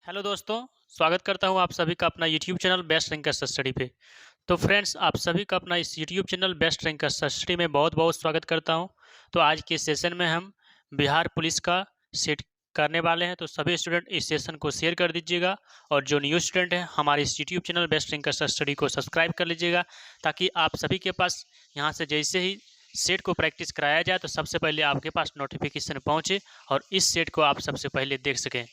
Hello दोस्तों, स्वागत करता हूं आप सभी का अपना YouTube channel best rankers study पे। तो फ्रेंड्स, आप सभी का अपना इस YouTube channel best rankers study में बहुत बहुत स्वागत करता हूं। तो आज के सेशन में हम बिहार पुलिस का सेट करने वाले हैं। तो सभी स्टूडेंट इस सेशन को शेयर कर दीजिएगा और जो न्यू स्टूडेंट हैं हमारे इस YouTube channel best rankers study को सब्सक्राइब कर लीजिएगा, ताकि आप सभी के पास यहाँ से जैसे ही सेट को प्रैक्टिस कराया जाए तो सबसे पहले आपके पास नोटिफिकेशन पहुँचे और इस सेट को आप सबसे पहले देख सकें।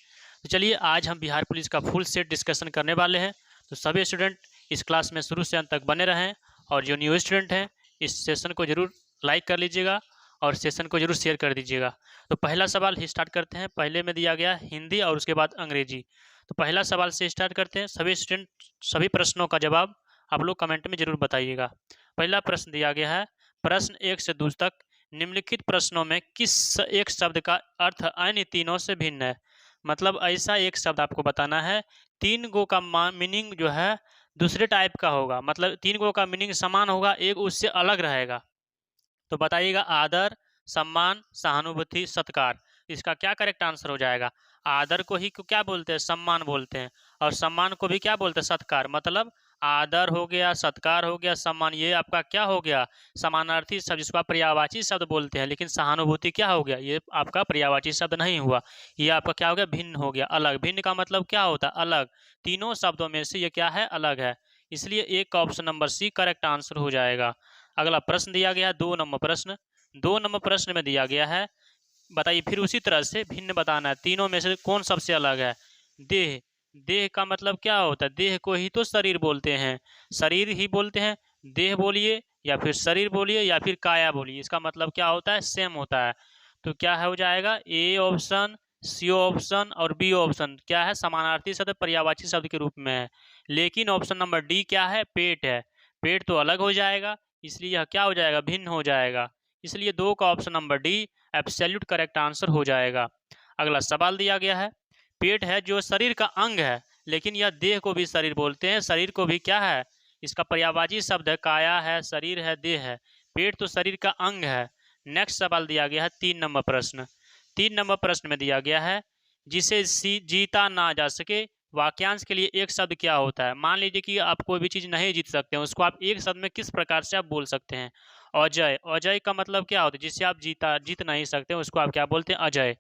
तो चलिए, आज हम बिहार पुलिस का फुल सेट डिस्कशन करने वाले हैं। तो सभी स्टूडेंट इस क्लास में शुरू से अंत तक बने रहें और जो न्यू स्टूडेंट हैं इस सेशन को जरूर लाइक कर लीजिएगा और सेशन को जरूर शेयर कर दीजिएगा। तो पहला सवाल ही स्टार्ट करते हैं। पहले में दिया गया हिंदी और उसके बाद अंग्रेजी। तो पहला सवाल से स्टार्ट करते हैं। सभी स्टूडेंट सभी प्रश्नों का जवाब आप लोग कमेंट में जरूर बताइएगा। पहला प्रश्न दिया गया है, प्रश्न 1 से 2 तक निम्नलिखित प्रश्नों में किस एक शब्द का अर्थ अन्य तीनों से भिन्न है। मतलब ऐसा एक शब्द आपको बताना है, तीन गो का मीनिंग जो है दूसरे टाइप का होगा। मतलब तीन गो का मीनिंग समान होगा, एक उससे अलग रहेगा। तो बताइएगा, आदर, सम्मान, सहानुभूति, सत्कार। इसका क्या करेक्ट आंसर हो जाएगा? आदर को ही क्या बोलते हैं? सम्मान बोलते हैं। और सम्मान को भी क्या बोलते हैं? सत्कार। मतलब आदर हो गया, सत्कार हो गया, सम्मान, ये आपका क्या हो गया? समानार्थी शब्द, जिसको आप पर्यायवाची शब्द बोलते हैं। लेकिन सहानुभूति क्या हो गया? ये आपका पर्यायवाची शब्द नहीं हुआ, ये आपका क्या हो गया? भिन्न हो गया, अलग। भिन्न का मतलब क्या होता है? अलग। तीनों शब्दों में से ये क्या है? अलग है। इसलिए एक का option number C correct answer हो जाएगा। अगला प्रश्न दिया गया है 2 नंबर प्रश्न। 2 नंबर प्रश्न में दिया गया है, बताइए फिर उसी तरह से भिन्न बताना है, तीनों में से कौन सबसे अलग है? देह। देह का मतलब क्या होता है? देह को ही तो शरीर बोलते हैं, शरीर ही बोलते हैं। देह बोलिए या फिर शरीर बोलिए या फिर काया बोलिए, इसका मतलब क्या होता है? सेम होता है। तो क्या हो जाएगा? ए ऑप्शन, सी ऑप्शन और बी ऑप्शन क्या है? समानार्थी शब्द पर्यायवाची शब्द के रूप में है। लेकिन ऑप्शन नंबर डी क्या है? पेट है। पेट तो अलग हो जाएगा, इसलिए यह क्या हो जाएगा? भिन्न हो जाएगा। इसलिए 2 का option number D absolute correct answer हो जाएगा। अगला सवाल दिया गया है, पेट है जो शरीर का अंग है, लेकिन यह देह को भी शरीर बोलते हैं, शरीर को भी क्या है? इसका पर्यायवाची शब्द है, काया है, शरीर है, देह है। पेट तो शरीर का अंग है। नेक्स्ट सवाल दिया गया है 3 नंबर प्रश्न। 3 नंबर प्रश्न में दिया गया है, जिसे जीता ना जा सके, वाक्यांश के लिए एक शब्द क्या होता है? मान लीजिए कि आप कोई भी चीज नहीं जीत सकते हैं, उसको आप एक शब्द में किस प्रकार से आप बोल सकते हैं? अजय। अजय का मतलब क्या होता है? जिससे आप जीत नहीं सकते उसको आप क्या बोलते हैं? अजय।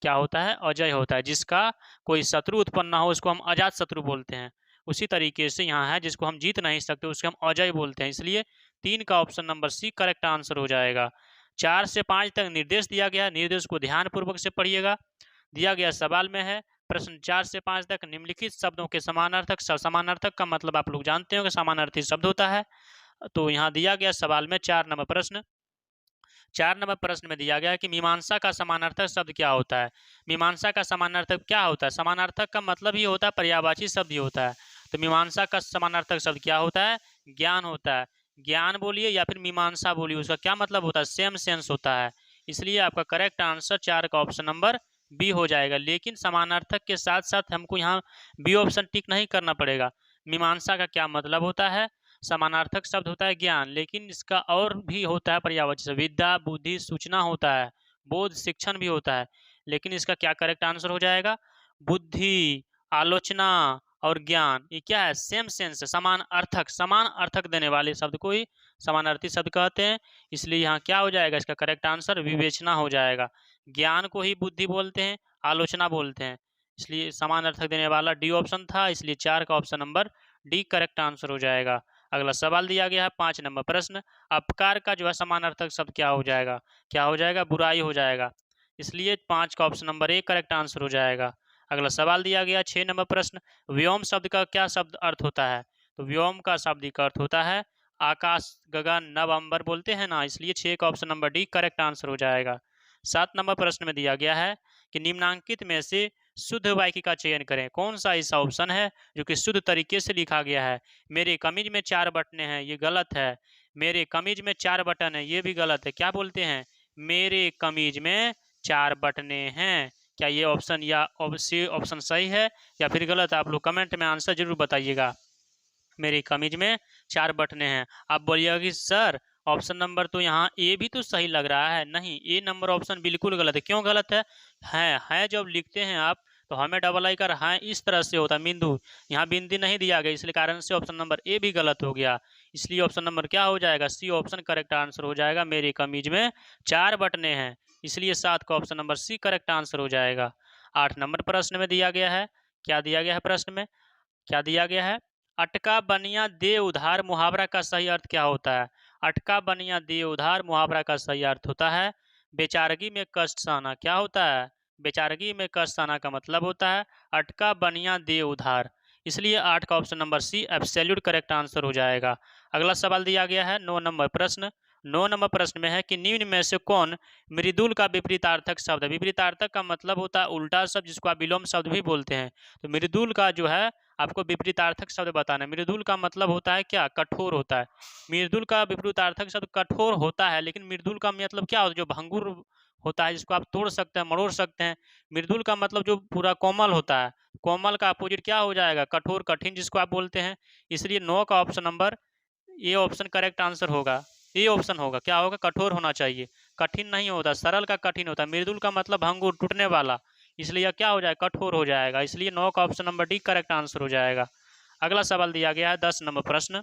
क्या होता है? अजय होता है। जिसका कोई शत्रु उत्पन्न ना हो उसको हम अजात शत्रु बोलते हैं। उसी तरीके से यहाँ है, जिसको हम जीत नहीं सकते उसको हम अजय बोलते हैं। इसलिए 3 का option number C correct answer हो जाएगा। 4 से 5 तक निर्देश दिया गया, निर्देश को ध्यानपूर्वक से पढ़िएगा। दिया गया सवाल में है, प्रश्न 4 से 5 तक निम्नलिखित शब्दों के समानार्थक। समानार्थक का मतलब आप लोग जानते हो कि समानार्थी शब्द होता है। तो यहाँ दिया गया सवाल में 4 नंबर प्रश्न। 4 नंबर प्रश्न में दिया गया है कि मीमांसा का समानार्थक शब्द क्या होता है? मीमांसा का समानार्थक क्या होता है? समानार्थक का मतलब ही होता है, पर्यायवाची शब्द ही होता है। तो मीमांसा का समानार्थक शब्द क्या होता है? ज्ञान होता है। ज्ञान बोलिए या फिर मीमांसा बोलिए, उसका क्या मतलब होता है? सेम सेंस होता है। इसलिए आपका करेक्ट आंसर 4 का ऑप्शन नंबर बी हो जाएगा। लेकिन समानार्थक के साथ साथ हमको यहाँ बी ऑप्शन टिक नहीं करना पड़ेगा। मीमांसा का क्या मतलब होता है? समानार्थक शब्द होता है ज्ञान, लेकिन इसका और भी होता है पर्यायवाची शब्द, विद्या, बुद्धि, सूचना होता है, बोध, शिक्षण भी होता है। लेकिन इसका क्या करेक्ट आंसर हो जाएगा? बुद्धि, आलोचना और ज्ञान, ये क्या है? सेम सेंस है, समान अर्थक देने वाले शब्द को ही समानार्थी शब्द कहते हैं। इसलिए यहाँ क्या हो जाएगा? इसका करेक्ट आंसर विवेचना हो जाएगा। ज्ञान को ही बुद्धि बोलते हैं, आलोचना बोलते हैं। इसलिए समान अर्थक देने वाला डी ऑप्शन था, इसलिए 4 का option number D correct answer हो जाएगा। अगला सवाल दिया गया है 5 नंबर प्रश्न, अपकार का जो है समानार्थक शब्द क्या हो जाएगा? क्या हो जाएगा? बुराई हो जाएगा। इसलिए 5 का option number A correct answer हो जाएगा। अगला सवाल दिया गया 6 नंबर प्रश्न, व्योम शब्द का क्या शब्द अर्थ होता है? तो व्योम का शाब्दिक अर्थ होता है आकाश, गगन, नभ, अंबर बोलते हैं ना, इसलिए 6 का option number D correct answer हो जाएगा। 7 नंबर प्रश्न में दिया गया है कि निम्नांकित में से शुद्ध वाक्य का चयन करें। कौन सा ऐसा ऑप्शन है जो कि शुद्ध तरीके से लिखा गया है? मेरे कमीज में 4 बटने हैं, ये गलत है। मेरे कमीज में 4 बटन है, ये भी गलत है। क्या बोलते हैं? मेरे कमीज में 4 बटने हैं। क्या ये ऑप्शन या ऑप्शन सही है या फिर गलत? आप लोग कमेंट में आंसर जरूर बताइएगा। मेरी कमीज में 4 बटने हैं। आप बोलिएगा कि सर ऑप्शन नंबर तो यहाँ ए भी तो सही लग रहा है। नहीं, ए नंबर ऑप्शन बिल्कुल गलत है। क्यों गलत है? है जब लिखते हैं आप तो हमें डबल आई कर हाँ इस तरह से होता है बिंदु, यहाँ बिंदु नहीं दिया गया, इसलिए कारण से ऑप्शन नंबर ए भी गलत हो गया। इसलिए ऑप्शन नंबर क्या हो जाएगा, सी ऑप्शन करेक्ट आंसर हो जाएगा। मेरी कमीज में 4 बटने हैं, इसलिए 7 का option number C correct answer हो जाएगा। 8 नंबर प्रश्न में दिया गया है, क्या दिया गया है प्रश्न में, क्या दिया गया है, अटका बनिया दे उधार मुहावरा का सही अर्थ क्या होता है। अटका बनिया दे उधार मुहावरा का सही अर्थ होता है बेचारगी में कष्ट सहना। क्या होता है, बेचारगी में कष्ट सहना का मतलब होता है अटका बनिया दे उधार। इसलिए 8 का option number C absolute correct answer हो जाएगा। अगला सवाल दिया गया है 9 नंबर प्रश्न। 9 नंबर प्रश्न में है कि निम्न में से कौन मृदुल का विपरीतार्थक शब्द है। विपरीतार्थक का मतलब होता है उल्टा शब्द, जिसको आप विलोम शब्द भी बोलते हैं। तो मृदुल का जो है आपको विपरीतार्थक शब्द बताना है। मृदुल का मतलब होता है क्या, कठोर होता है। मृदुल का विपरीतार्थक शब्द कठोर होता है, लेकिन मृदुल का मतलब क्या होता है, जो भंगुर होता है, जिसको आप तोड़ सकते हैं, मरोड़ सकते हैं। मृदुल का मतलब जो पूरा कोमल होता है। कोमल का अपोजिट क्या हो जाएगा, कठोर, कठिन, जिसको आप बोलते हैं। इसलिए 9 का ऑप्शन नंबर ये ऑप्शन करेक्ट आंसर होगा। ये ऑप्शन होगा, क्या होगा, कठोर होना चाहिए, कठिन नहीं होता। सरल का कठिन होता है, मृदुल का मतलब भंगुर, टूटने वाला, इसलिए यह क्या हो जाएगा, कठोर हो जाएगा। इसलिए 9 का option number D correct answer हो जाएगा। अगला सवाल दिया गया है 10 नंबर प्रश्न।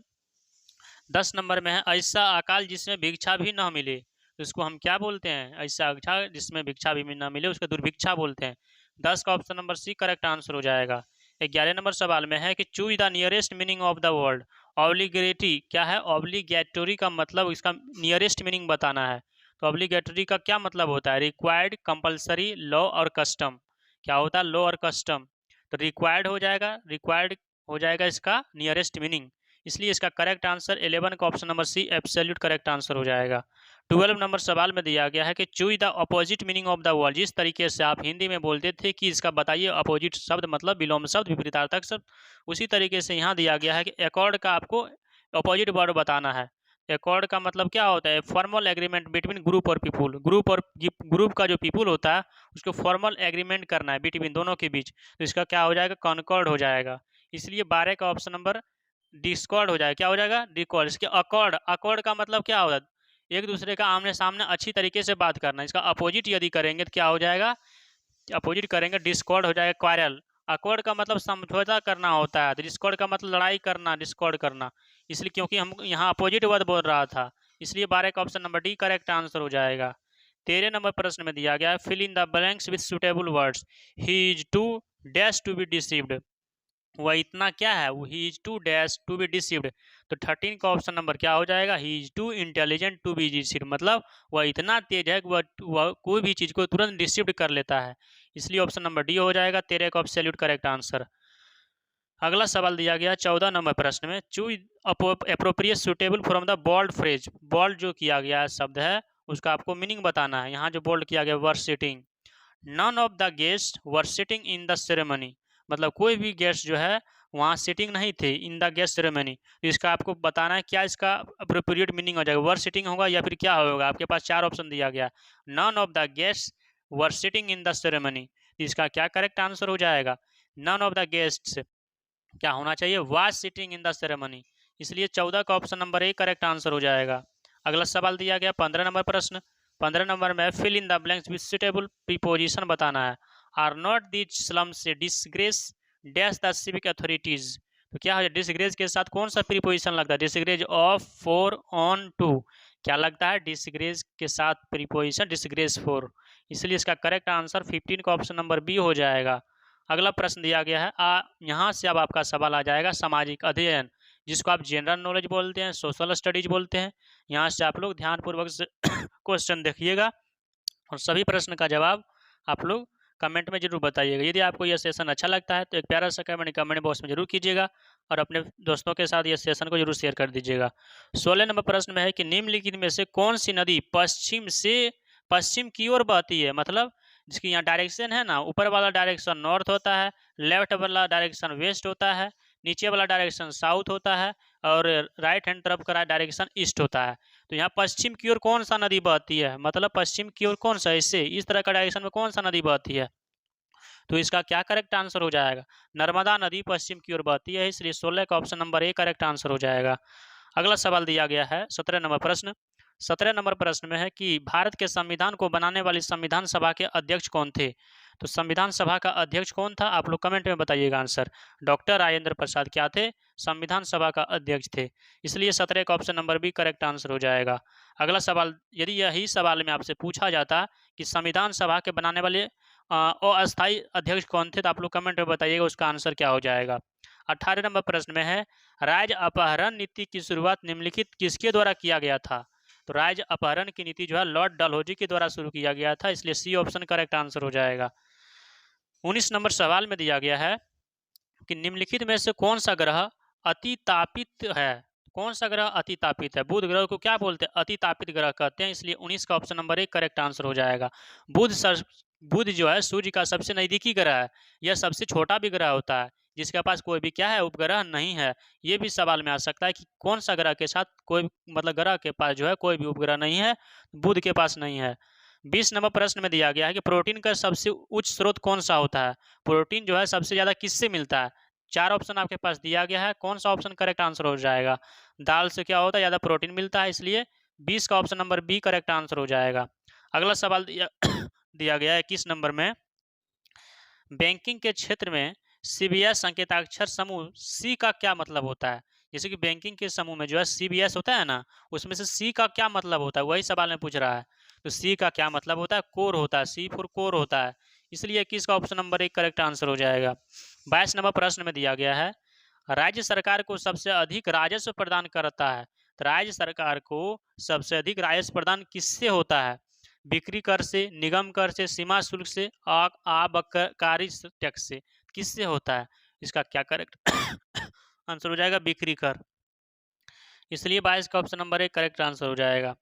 10 नंबर में है ऐसा अकाल जिसमें भिक्षा भी न मिले, तो इसको हम क्या बोलते हैं, ऐसा अकाल जिसमें भिक्षा भी न मिले उसको दुर्भिक्षा बोलते हैं। 10 का option number C correct answer हो जाएगा। 11 नंबर सवाल में है कि choose the nearest meaning of the word obligatory. क्या है, ऑब्लिगेटरी का मतलब इसका नियरेस्ट मीनिंग बताना है। तो ऑब्लिगेटरी का क्या मतलब होता है, रिक्वायर्ड, कंपलसरी, लॉ और कस्टम। क्या होता है, लॉ और कस्टम। तो रिक्वायर्ड हो जाएगा, रिक्वायर्ड हो जाएगा इसका नियरेस्ट मीनिंग। इसलिए इसका करेक्ट आंसर 11 का option number C absolute correct answer हो जाएगा। 12 नंबर सवाल में दिया गया है कि choose the opposite meaning of the word. जिस तरीके से आप हिंदी में बोलते थे कि इसका बताइए अपोजिट शब्द मतलब विलोम शब्द, विपरीतार्थक शब्द, उसी तरीके से यहाँ दिया गया है कि अकॉर्ड का आपको अपोजिट वर्ड बताना है। अकॉर्ड का मतलब क्या होता है, फॉर्मल एग्रीमेंट बिटवीन ग्रुप और पीपुल। ग्रुप का जो पीपुल होता है उसको फॉर्मल एग्रीमेंट करना है बिटवीन दोनों के बीच, तो इसका क्या हो जाएगा, कॉन्कॉर्ड हो जाएगा। इसलिए 12 का ऑप्शन नंबर डिस्कॉर्ड हो जाएगा। क्या हो जाएगा, डिकॉर्ड। इसके अकॉर्ड, अकॉर्ड का मतलब क्या होगा, एक दूसरे का आमने सामने अच्छी तरीके से बात करना। इसका अपोजिट यदि करेंगे तो क्या हो जाएगा, अपोजिट करेंगे डिस्कॉर्ड हो जाएगा, क्वारल। अकॉर्ड का मतलब समझौता करना होता है, तो डिस्कॉर्ड का मतलब लड़ाई करना, डिस्कॉर्ड करना। इसलिए क्योंकि हम यहाँ अपोजिट वर्ड बोल रहा था, इसलिए 12 का option number D correct answer हो जाएगा। 13 नंबर प्रश्न में दिया गया है fill in the blanks with suitable words. He is too dash to be deceived. वह इतना क्या है, he is too dash to be deceived. तो 13 का ऑप्शन नंबर क्या हो जाएगा, he is too intelligent to be deceived. मतलब वह इतना तेज है कि वह कोई भी चीज़ को तुरंत डिसीव्ड कर लेता है। इसलिए ऑप्शन नंबर डी हो जाएगा 13 का एब्सोल्यूट करेक्ट आंसर। अगला सवाल दिया गया 14 नंबर प्रश्न में choose appropriate suitable from the bold phrase. Bold जो किया गया शब्द है उसका आपको मीनिंग बताना है। यहाँ जो बोल्ड किया गया were sitting, none of the guest were sitting in the ceremony. मतलब कोई भी गेस्ट जो है वहाँ सिटिंग नहीं थे इन द गेस्ट सेरेमनी। तो इसका आपको बताना है क्या इसका अप्रोप्रिएट मीनिंग हो जाएगा, वर सिटिंग होगा या फिर क्या होगा। आपके पास 4 ऑप्शन दिया गया, none of the guest were sitting in the ceremony. इसका क्या करेक्ट आंसर हो जाएगा, नन ऑफ द गेस्ट्स क्या होना चाहिए, was sitting in the ceremony. इसलिए 14 का option number A correct answer हो जाएगा। अगला सवाल दिया गया 15 नंबर प्रश्न। 15 नंबर में fill in the blanks with suitable preposition बताना है। आर नॉट दीज स्लम्स से disgrace dash the civic authorities. तो क्या है, डिसग्रेज के साथ कौन सा प्रीपोजिशन लगता है, डिसग्रेज ऑफ, फॉर, ऑन, टू। क्या लगता है, डिसग्रेज के साथ प्रीपोजिशन डिसग्रेज फॉर। इसलिए इसका करेक्ट आंसर 15 का ऑप्शन नंबर बी हो जाएगा। अगला प्रश्न दिया गया है यहाँ से अब आपका सवाल आ जाएगा सामाजिक अध्ययन, जिसको आप जनरल नॉलेज बोलते हैं, सोशल स्टडीज बोलते हैं। यहाँ से आप लोग ध्यानपूर्वक से क्वेश्चन देखिएगा और सभी प्रश्न का जवाब आप लोग कमेंट में जरूर बताइएगा। यदि आपको यह सेशन अच्छा लगता है तो एक प्यारा सा कमेंट बॉक्स में जरूर कीजिएगा और अपने दोस्तों के साथ यह सेशन को जरूर शेयर कर दीजिएगा। 16 नंबर प्रश्न में है कि निम्नलिखित में से कौन सी नदी पश्चिम से पश्चिम की ओर बहती है। मतलब जिसकी यहाँ डायरेक्शन है ना, ऊपर वाला डायरेक्शन नॉर्थ होता है, लेफ्ट वाला डायरेक्शन वेस्ट होता है, नीचे वाला डायरेक्शन साउथ होता है और राइट हैंड तरफ का डायरेक्शन ईस्ट होता है। तो यहाँ पश्चिम की ओर कौन सा नदी बहती है, मतलब पश्चिम की ओर कौन सा, इससे इस तरह का डायरेक्शन में कौन सा नदी बहती है। तो इसका क्या करेक्ट आंसर हो जाएगा, नर्मदा नदी पश्चिम की ओर बहती है। इसलिए 16 का option number A correct answer हो जाएगा। अगला सवाल दिया गया है 17 नंबर प्रश्न। 17 नंबर प्रश्न में है कि भारत के संविधान को बनाने वाली संविधान सभा के अध्यक्ष कौन थे। तो संविधान सभा का अध्यक्ष कौन था, आप लोग कमेंट में बताइएगा आंसर। डॉक्टर राजेंद्र प्रसाद क्या थे, संविधान सभा का अध्यक्ष थे। इसलिए 17 का option number B correct answer हो जाएगा। अगला सवाल, यदि यही सवाल में आपसे पूछा जाता कि संविधान सभा के बनाने वाले अस्थायी अध्यक्ष कौन थे, तो आप लोग कमेंट में बताइएगा उसका आंसर क्या हो जाएगा। 18 नंबर प्रश्न में है, राज्य अपहरण नीति की शुरुआत निम्नलिखित किसके द्वारा किया गया था। तो राज्य अपहरण की नीति जो है लॉर्ड डलहौजी के द्वारा शुरू किया गया था, इसलिए सी ऑप्शन करेक्ट आंसर हो जाएगा। 19 नंबर सवाल में दिया गया है कि निम्नलिखित में से कौन सा ग्रह अतितापित है। कौन सा ग्रह अतितापित है, बुध ग्रह को क्या बोलते हैं, अतितापित ग्रह कहते हैं, इसलिए 19 का ऑप्शन नंबर 1 करेक्ट आंसर हो जाएगा। बुध जो है सूर्य का सबसे नजदीकी ग्रह है, यह सबसे छोटा भी ग्रह होता है, जिसके पास कोई भी क्या है, उपग्रह नहीं है। ये भी सवाल में आ सकता है कि कौन सा ग्रह के साथ कोई मतलब ग्रह के पास जो है कोई भी उपग्रह नहीं है, बुध के पास नहीं है। 20 नंबर प्रश्न में दिया गया है कि प्रोटीन का सबसे उच्च स्रोत कौन सा होता है। प्रोटीन जो है सबसे ज्यादा किससे मिलता है। 4 ऑप्शन आपके पास दिया गया है, कौन सा ऑप्शन करेक्ट आंसर हो जाएगा। दाल से क्या होता है, ज्यादा प्रोटीन मिलता है, इसलिए 20 का option number B correct answer हो जाएगा। अगला सवाल दिया गया है 21 नंबर में, बैंकिंग के क्षेत्र में सीबीएस संकेताक्षर समूह सी का क्या मतलब होता है। जैसे कि बैंकिंग के समूह में जो है सीबीएस होता है ना, उसमें से सी का क्या मतलब होता है, वही सवाल में पूछ रहा है। तो सी का क्या मतलब होता है, कोर होता है, सी फॉर कोर होता है, इसलिए 21 का ऑप्शन नंबर 1 करेक्ट आंसर हो जाएगा। 22 नंबर प्रश्न में दिया गया है, राज्य सरकार को सबसे अधिक राजस्व प्रदान करता है। तो राज्य सरकार को सबसे अधिक राजस्व प्रदान किससे होता है। बिक्री कर से, निगम कर से, सीमा शुल्क से, आबकारी टैक्स से, किससे होता है। इसका क्या करेक्ट आंसर हो जाएगा, बिक्री कर, इसलिए 22 का ऑप्शन नंबर 1 करेक्ट आंसर हो जाएगा।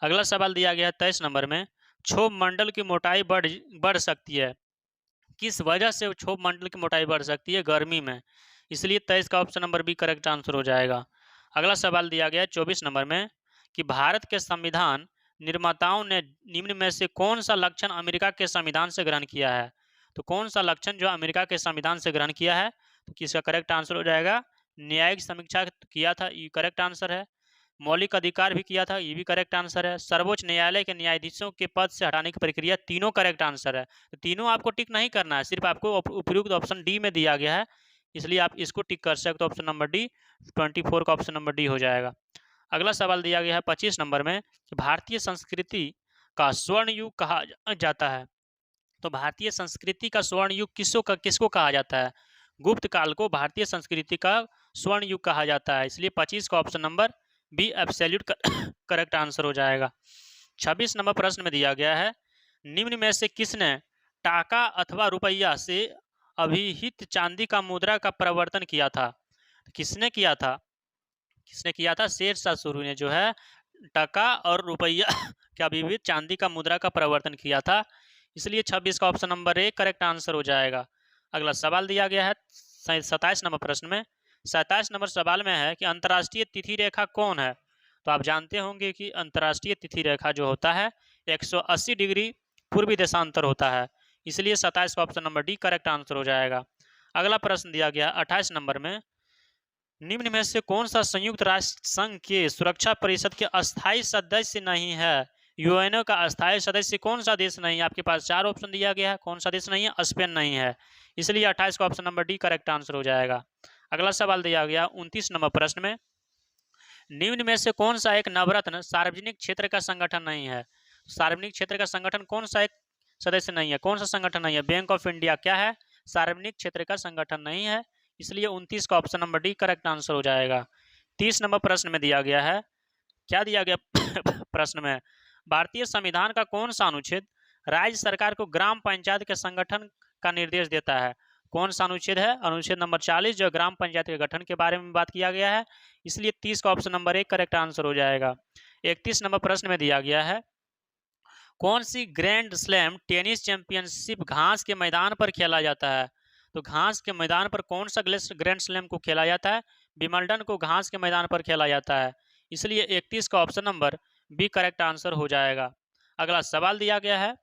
अगला सवाल दिया गया है 23 नंबर में, क्षोभ मंडल की मोटाई बढ़ सकती है, किस वजह से क्षोभ मंडल की मोटाई बढ़ सकती है, गर्मी में, इसलिए 23 का option number B correct answer हो जाएगा। अगला सवाल दिया गया है 24 नंबर में कि भारत के संविधान निर्माताओं ने निम्न में से कौन सा लक्षण अमेरिका के संविधान से ग्रहण किया है। तो कौन सा लक्षण जो अमेरिका के संविधान से ग्रहण किया है, तो किसका करेक्ट आंसर हो जाएगा। न्यायिक समीक्षा किया था, ये करेक्ट आंसर है। मौलिक अधिकार भी किया था, ये भी करेक्ट आंसर है। सर्वोच्च न्यायालय के न्यायाधीशों के पद से हटाने की प्रक्रिया, तीनों करेक्ट आंसर है। तो तीनों आपको टिक नहीं करना है, सिर्फ आपको उपयुक्त ऑप्शन डी में दिया गया है, इसलिए आप इसको टिक कर सकते हो, ऑप्शन नंबर डी, 24 का ऑप्शन नंबर डी हो जाएगा। अगला सवाल दिया गया है 25 नंबर में कि भारतीय संस्कृति का स्वर्ण युग कहा जाता है। तो भारतीय संस्कृति का स्वर्ण युग किसको कहा जाता है। गुप्त काल को भारतीय संस्कृति का स्वर्ण युग कहा जाता है, इसलिए 25 का option number B absolute correct answer हो जाएगा। 26 नंबर प्रश्न में दिया गया है, निम्न में से किसने टाका अथवा रुपया से अभिहित चांदी का मुद्रा का प्रवर्तन किया था। किसने किया था, शेरशाह सूरी ने जो है टका और रुपया के अभिहित चांदी का मुद्रा का प्रवर्तन किया था, इसलिए 26 का ऑप्शन नंबर 1 करेक्ट आंसर हो जाएगा। अगला सवाल दिया गया है 27 नंबर प्रश्न में, 27 नंबर सवाल में है कि अंतर्राष्ट्रीय तिथि रेखा कौन है। तो आप जानते होंगे कि अंतर्राष्ट्रीय तिथि रेखा जो होता है 180 डिग्री पूर्वी देशांतर होता है, इसलिए 27 का option number D correct answer हो जाएगा। अगला प्रश्न दिया गया 28 नंबर में, निम्न में से कौन सा संयुक्त राष्ट्र संघ के सुरक्षा परिषद के अस्थायी सदस्य नहीं है। यूएनओ का अस्थायी सदस्य कौन सा देश नहीं है, आपके पास 4 ऑप्शन दिया गया है, कौन सा देश नहीं है, स्पेन नहीं है, इसलिए 28 का option number D correct answer हो जाएगा। अगला सवाल दिया गया 29 नंबर प्रश्न में, निम्न में से कौन सा एक नवरत्न सार्वजनिक क्षेत्र का संगठन नहीं है। सार्वजनिक क्षेत्र का संगठन कौन सा एक सदस्य नहीं है, कौन सा संगठन नहीं है। बैंक ऑफ इंडिया क्या है, सार्वजनिक क्षेत्र का संगठन नहीं है, इसलिए 29 का option number D correct answer हो जाएगा। 30 नंबर प्रश्न में दिया गया है, क्या दिया गया प्रश्न में, भारतीय संविधान का कौन सा अनुच्छेद राज्य सरकार को ग्राम पंचायत के संगठन का निर्देश देता है। कौन सा अनुच्छेद है, अनुच्छेद नंबर 40 जो ग्राम पंचायत के गठन के बारे में बात किया गया है, इसलिए 30 का ऑप्शन नंबर 1 करेक्ट आंसर हो जाएगा। 31 नंबर प्रश्न में दिया गया है, कौन सी ग्रैंड स्लैम टेनिस चैंपियनशिप घास के मैदान पर खेला जाता है। तो घास के मैदान पर कौन सा ग्रैंड स्लैम को खेला जाता है, विंबलडन को घास के मैदान पर खेला जाता है, इसलिए 31 का option number B correct answer हो जाएगा। अगला सवाल दिया गया है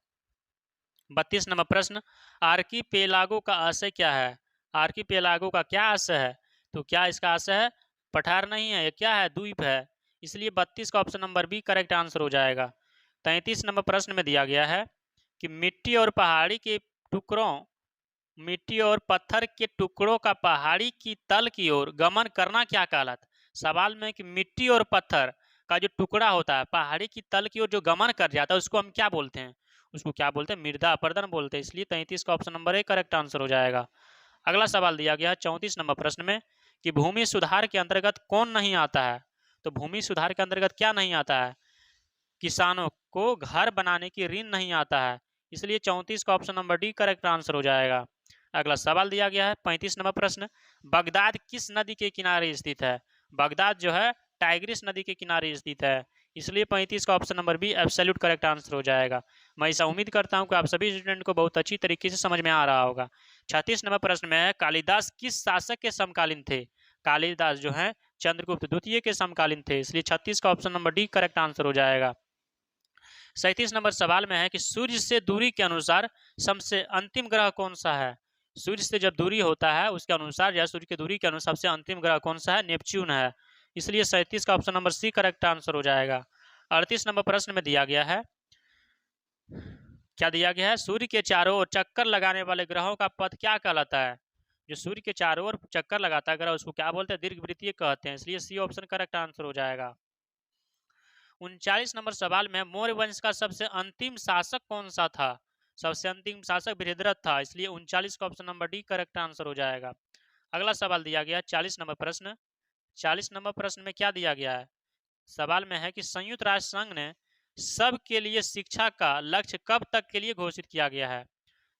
32 नंबर प्रश्न, आर्कीपेलागो का आशय क्या है। आर्कीपेलागो का क्या आशय है, तो क्या इसका आशय है, पठार नहीं है, ये क्या है, द्वीप है, इसलिए 32 का option number B correct answer हो जाएगा। 33 नंबर प्रश्न में दिया गया है कि मिट्टी और पहाड़ी के टुकड़ों मिट्टी और पत्थर के टुकड़ों का पहाड़ी की तल की ओर गमन करना क्या कहलाता है। सवाल में कि मिट्टी और पत्थर का जो टुकड़ा होता है पहाड़ी की तल की ओर जो गमन कर जाता है उसको हम क्या बोलते हैं, उसको क्या बोलते हैं, मृदा अपरदन बोलते हैं। इसलिए 33 का option number A correct answer हो जाएगा। अगला सवाल दिया गया 34 नंबर प्रश्न में कि भूमि सुधार के अंतर्गत कौन नहीं आता है। तो भूमि सुधार के अंतर्गत क्या नहीं आता है, किसानों को घर बनाने की ऋण नहीं आता है। इसलिए 34 का option number D correct answer हो जाएगा। अगला सवाल दिया गया है 35 नंबर प्रश्न, बगदाद किस नदी के किनारे स्थित है। बगदाद जो है टाइग्रिस नदी के किनारे स्थित है। इसलिए 35 का option number B absolute correct answer हो जाएगा। मैं ऐसा उम्मीद करता हूं कि आप सभी स्टूडेंट को बहुत अच्छी तरीके से समझ में आ रहा होगा। 36 नंबर प्रश्न में है कालिदास किस शासक के समकालीन थे। कालिदास जो है चंद्रगुप्त द्वितीय के समकालीन थे। इसलिए 36 का option number D correct answer हो जाएगा। 37 नंबर सवाल में है कि सूर्य से दूरी के अनुसार सबसे अंतिम ग्रह कौन सा है। सूर्य से जब दूरी होता है उसके अनुसार या सूर्य की दूरी के अनुसार सबसे अंतिम ग्रह कौन सा है, नेपच्यून है। इसलिए 37 का option number C correct answer हो जाएगा। 38 नंबर प्रश्न में दिया गया है, क्या दिया गया है, सूर्य के चारों ओर चक्कर लगाने वाले ग्रहों का पथ क्या कहलाता है। जो सूर्य के चारों ओर चक्कर लगाता है ग्रह उसको क्या बोलते हैं, दीर्घवृत्तीय कहते हैं। इसलिए सी ऑप्शन करेक्ट आंसर हो जाएगा। 39 नंबर सवाल में मौर्य वंश का सबसे अंतिम शासक कौन सा था। सबसे अंतिम शासक बृहद्रथ था। इसलिए 39 का option number D correct answer हो जाएगा। अगला सवाल दिया गया 40 नंबर प्रश्न। 40 नंबर प्रश्न में क्या दिया गया है, सवाल में है कि संयुक्त राष्ट्र संघ ने सब के लिए शिक्षा का लक्ष्य कब तक के लिए घोषित किया गया है।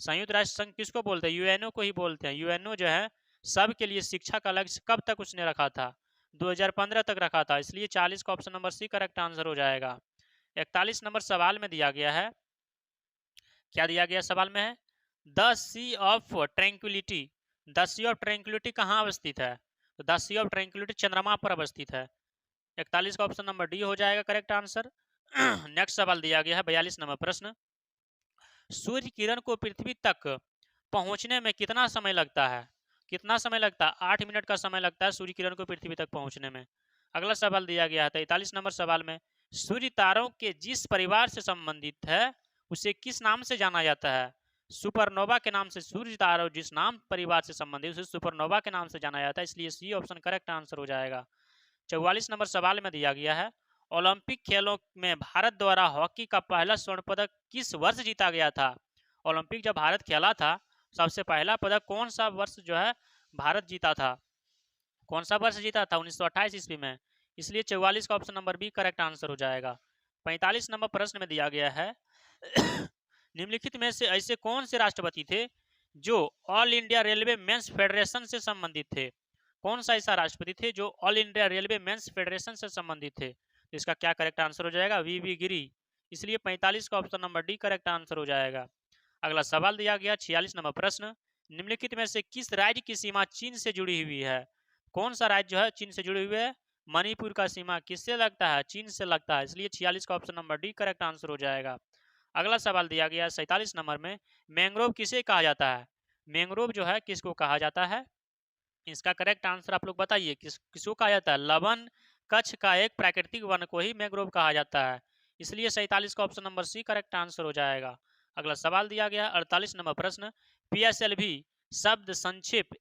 संयुक्त राष्ट्र संघ किसको बोलते हैं, यूएनओ को ही बोलते हैं। यूएनओ जो है सब के लिए शिक्षा का लक्ष्य कब तक उसने रखा था, 2015 तक रखा था। इसलिए 40 का option number C correct answer हो जाएगा। 41 नंबर सवाल में दिया गया है, क्या दिया गया सवाल में है, the Sea of Tranquillity. The Sea of Tranquillity कहाँ अवस्थित है। तो द सी ऑफ ट्रैंक्विलिटी चंद्रमा पर अवस्थित है। 41 का ऑप्शन नंबर डी हो जाएगा करेक्ट आंसर। नेक्स्ट सवाल दिया गया है 42 नंबर प्रश्न, सूर्य किरण को पृथ्वी तक पहुंचने में कितना समय लगता है। कितना समय लगता है, 8 मिनट का समय लगता है सूर्य किरण को पृथ्वी तक पहुंचने में। अगला सवाल दिया गया है 43 नंबर सवाल में, सूर्य तारों के जिस परिवार से संबंधित है उसे किस नाम से जाना जाता है। सुपरनोवा के नाम से, सूर्य तारों जिस नाम परिवार से संबंधित उसे सुपरनोवा के नाम से जाना जाता है। इसलिए सी ऑप्शन करेक्ट आंसर हो जाएगा। 44 नंबर सवाल में दिया गया है, ओलंपिक खेलों में भारत द्वारा हॉकी का पहला स्वर्ण पदक किस वर्ष जीता गया था। ओलंपिक जब भारत खेला था सबसे पहला पदक कौन सा वर्ष जो है भारत जीता था, कौन सा वर्ष जीता था, 1928 ईस्वी में। इसलिए 44 का option number B correct answer हो जाएगा। 45 नंबर प्रश्न में दिया गया है निम्नलिखित में से ऐसे कौन से राष्ट्रपति थे जो all India railway men's federation से संबंधित थे। कौन सा ऐसा राष्ट्रपति थे जो all India railway men's federation से संबंधित थे। तो इसका क्या करेक्ट आंसर हो जाएगा, वी गिरी। इसलिए 45 का option number D correct answer हो जाएगा। अगला सवाल दिया गया 46 नंबर प्रश्न, निम्नलिखित में से किस राज्य की सीमा चीन से जुड़ी हुई है। कौन सा राज्य जो है चीन से जुड़े हुए है, मणिपुर का सीमा किससे लगता है, चीन से लगता है। इसलिए 46 का option number D correct answer हो जाएगा। अगला सवाल दिया गया 47 नंबर में, मैंग्रोव किसे कहा जाता है। मैंग्रोव जो है किसको कहा जाता है, इसका करेक्ट आंसर आप लोग बताइए, किसको कहा जाता है। लवन कच्छ का एक प्राकृतिक वन को ही मैंग्रोव कहा जाता है। इसलिए 47 का option number C correct answer हो जाएगा। अगला सवाल दिया गया 48 नंबर प्रश्न, पीएसएलवी शब्द संक्षिप्त